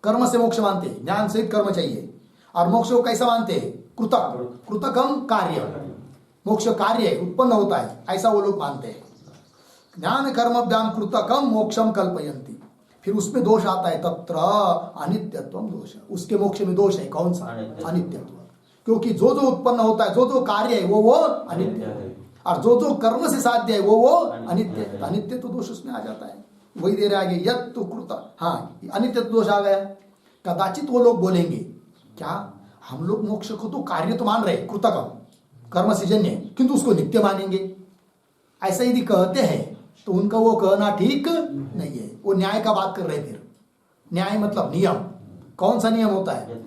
कर्म से मोक्ष मानते हैं, ज्ञान सहित कर्म चाहिए। और मोक्ष को कैसा मानते हैं? कृतक। कृतकम कार्य, मोक्ष कार्य है, उत्पन्न होता है, ऐसा वो लोग मानते हैं। ज्ञान कर्माभ्याम कृतकम मोक्षम कल्पयन्ति। फिर उसमें दोष आता है, तत्र अनित्यत्व दोष। उसके मोक्ष में दोष है, कौन सा? अनित्यत्व। क्योंकि जो जो उत्पन्न होता है, जो जो कार्य है वो अनित्य है, और जो जो कर्म से साध्य है वो अनित्य है। अनित्य तो दोष उसमें आ जाता है। वही दे रहे आगे, यत तो कृत, हाँ अनित्य तो दोष आ गया। कदाचित वो लोग बोलेंगे, क्या हम लोग मोक्ष को तो कार्य तो मान रहे, कृतक कर्म से जन्य, किंतु उसको नित्य मानेंगे। ऐसा यदि कहते हैं तो उनका वो कहना ठीक नहीं है। वो न्याय का बात कर रहे। फिर न्याय मतलब नियम। कौन सा नियम होता है?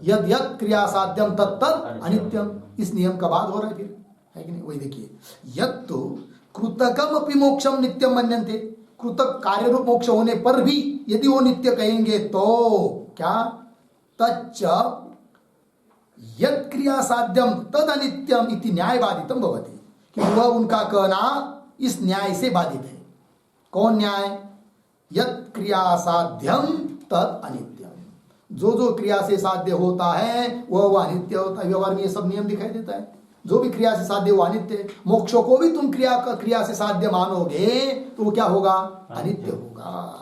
यद यद क्रिया साध्यम तत्त अनित्यम। इस नियम का बात हो रहा है फिर, है कि नहीं? वही देखिए, यद तो कृतकम अपि मोक्षम नित्यम मन्यन्ते। कृतक कार्य रूप मोक्ष होने पर भी यदि वो नित्य कहेंगे तो क्या? तच्च यद क्रिया साध्यम तद अनित्यम इति न्याय बाधितम भवति। कि वह उनका कहना इस न्याय से बाधित है। कौन न्याय? यद क्रिया साध्यम तद अनित्यम। जो जो क्रिया से साध्य होता है वह अनित्य होता है। व्यवहार में ये सब नियम दिखाई देता है। जो भी क्रिया से साध्य वो अनित्य है। मोक्ष को भी तुम क्रिया से साध्य मानोगे तो वो क्या होगा? अनित्य होगा।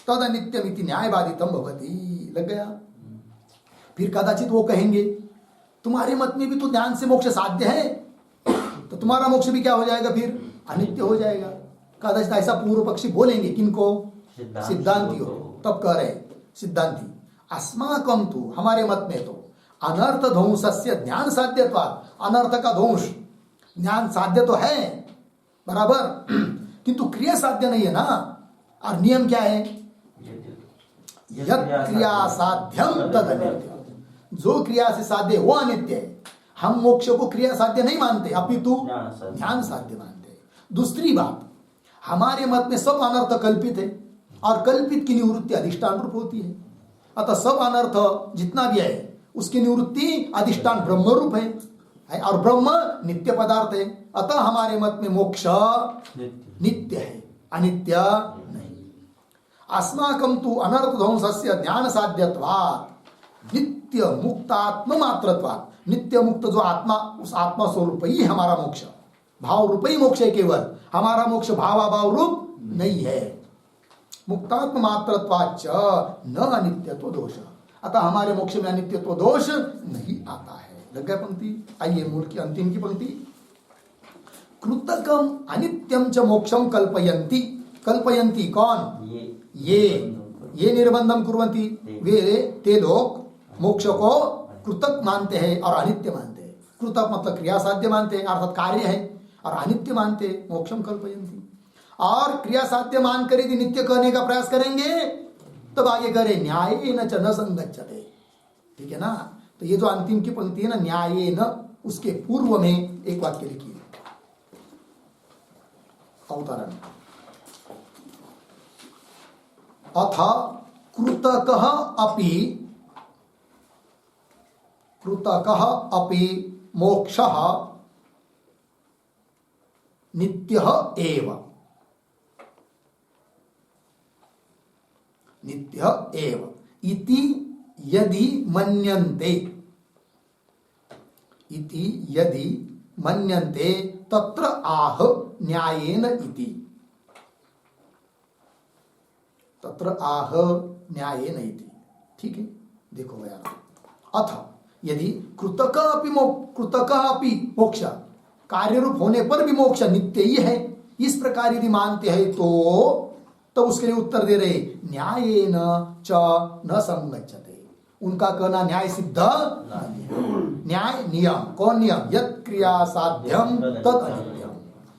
तद अनित्यम इति न्याय बाधितम भवति। लग गया? फिर कदाचित वो कहेंगे, तुम्हारे मत में भी तो ज्ञान से मोक्ष साध्य है, तो तुम्हारा मोक्ष भी क्या हो जाएगा? फिर अनित्य हो जाएगा। कदाचित ऐसा पूर्व पक्षी बोलेंगे। किनको? सिद्धांति हो। तब कह रहे सिद्धांति, अस्माकम तो हमारे मत में तो अनर्थ ध्वंसस्य ज्ञान साध्यत्वात्। अनर्थ का ध्वंस ज्ञान साध्य तो है बराबर, किंतु क्रिया साध्य नहीं है ना। और नियम क्या है? यद क्रिया साध्यम तद अनित्यम। जो क्रिया से साध्य वो अनित्य है। हम मोक्ष को क्रिया साध्य नहीं मानते, अपितु ज्ञान साध्य मानते हैं। दूसरी बात, हमारे मत में सब अनर्थ कल्पित है और कल्पित की निवृत्ति अधिष्ठान रूप होती है। अतः सब अनर्थ जितना भी है उसकी निवृत्ति अधिष्ठान ब्रह्म रूप है और ब्रह्म नित्य पदार्थ है। अतः हमारे मत में मोक्ष नित्य है, अनित्य नहीं। अस्माकं तु अनर्थ ध्वंसस्य ज्ञान साध्यत्वात् नित्य मुक्तात्म मात्रत्वात्। नित्य मुक्त जो आत्मा, उस आत्मा स्वरूप ही हमारा मोक्ष, भाव रूप ही मोक्ष है। केवल हमारा मोक्ष भावाभाव रूप नहीं है। मुक्तात्म मात्रत्वाच्च न अनित्यत्व दोष। अतः हमारे मोक्ष में अनित्यत्व दोष नहीं आता है। लग गया पंक्ति? आइए मूल की अंतिम की पंक्ति, कृतकम अनित्यम च मोक्षम कल्पयन्ति। कल्पयन्ति कौन? ये निर्बंधम कुर्वन्ति। वे ते लोग मोक्ष को कृतक मानते हैं और अनित्य मानते हैं। कृतक मतलब क्रिया साध्य मानते हैं, अर्थात कार्य है, और अनित्य मानते हैं, मोक्षम कल्पयन्ति। और क्रिया साध्य मानकर यदि नित्य कहने का प्रयास करेंगे तब आगे करे न्यायेन च न संगच्छते। ठीक है ना? तो ये जो अंतिम की पंक्ति है ना, न्यायेन, उसके पूर्व में एक वाक्य लिखिए, अवतरण। अथ कृतकः अपि मोक्षः नित्यः एव। नित्यः एव इति यदि मन्यन्ते तत्र आह न्यायेन इति। तत्र आह न्यायेन इति। ठीक है, देखो भैया, अथ यदि कृतकः अपि मोक्ष, कार्य रूप होने पर भी मोक्ष नित्य ही है, इस प्रकार यदि मानते हैं तो उसके लिए उत्तर दे रहे न्यायेन च न संगच्छते। उनका कहना न्याय सिद्ध नहीं है। न्याय नियम, कौन नियम? यत् क्रिया साध्यम तत् अनित्यम।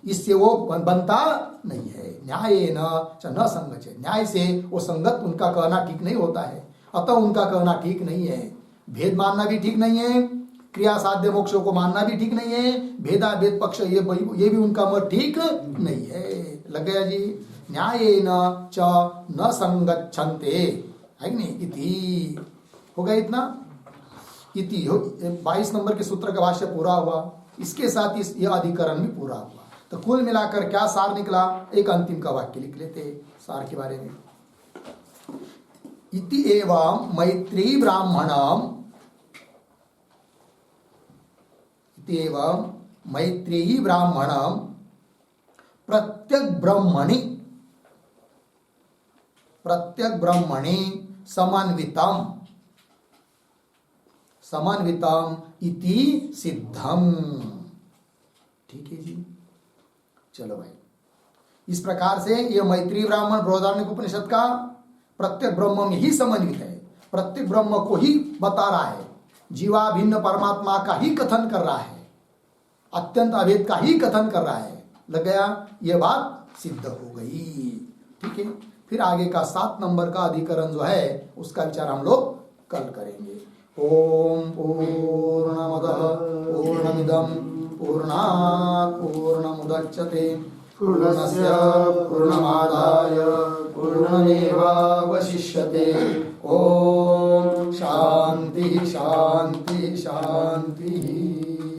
इससे वो बनता नहीं है। न्यायेन च न संगच्छते, न्याय से वो संगत उनका कहना ठीक नहीं होता है। अतः उनका कहना ठीक नहीं है। भेद मानना भी ठीक नहीं है, क्रिया साध्य मोक्षों को मानना भी ठीक नहीं है, भेदा भेद पक्ष ये भी उनका मत ठीक नहीं है। लग गया जी। न्यायेन च न संगच्छन्ते, है कि नहीं? इति हो गया इतना। इति 22 नंबर के सूत्र का भाष्य पूरा हुआ, इसके साथ यह अधिकरण भी पूरा हुआ। तो कुल मिलाकर क्या सार निकला? एक अंतिम का वाक्य लिख लेते सार के बारे में। इति एवं मैत्री ब्राह्मणम, इति एवं मैत्रेयी ब्राह्मणम प्रत्यक ब्रह्मणि समन्वितम इति सिद्धम। ठीक है जी। चलो भाई, इस प्रकार से ये मैत्री ब्राह्मण बृहदारण्यक उपनिषद का प्रत्येक ब्रह्म में ही समन्वित है, प्रत्येक ब्रह्म को ही बता रहा है, जीवा भिन्न परमात्मा का ही कथन कर रहा है, अत्यंत अभेद का ही कथन कर रहा है। लग गया? ये बात सिद्ध हो गई। ठीक है, फिर आगे का 7 नंबर का अधिकरण जो है उसका विचार हम लोग कल करेंगे। ओम पूर्णमदः पूर्णमिदं पूर्णात् पूर्णमुदच्यते पूर्णस्य पूर्णमादाय पूर्णमेवावशिष्यते। ओम शांति शांति शांति।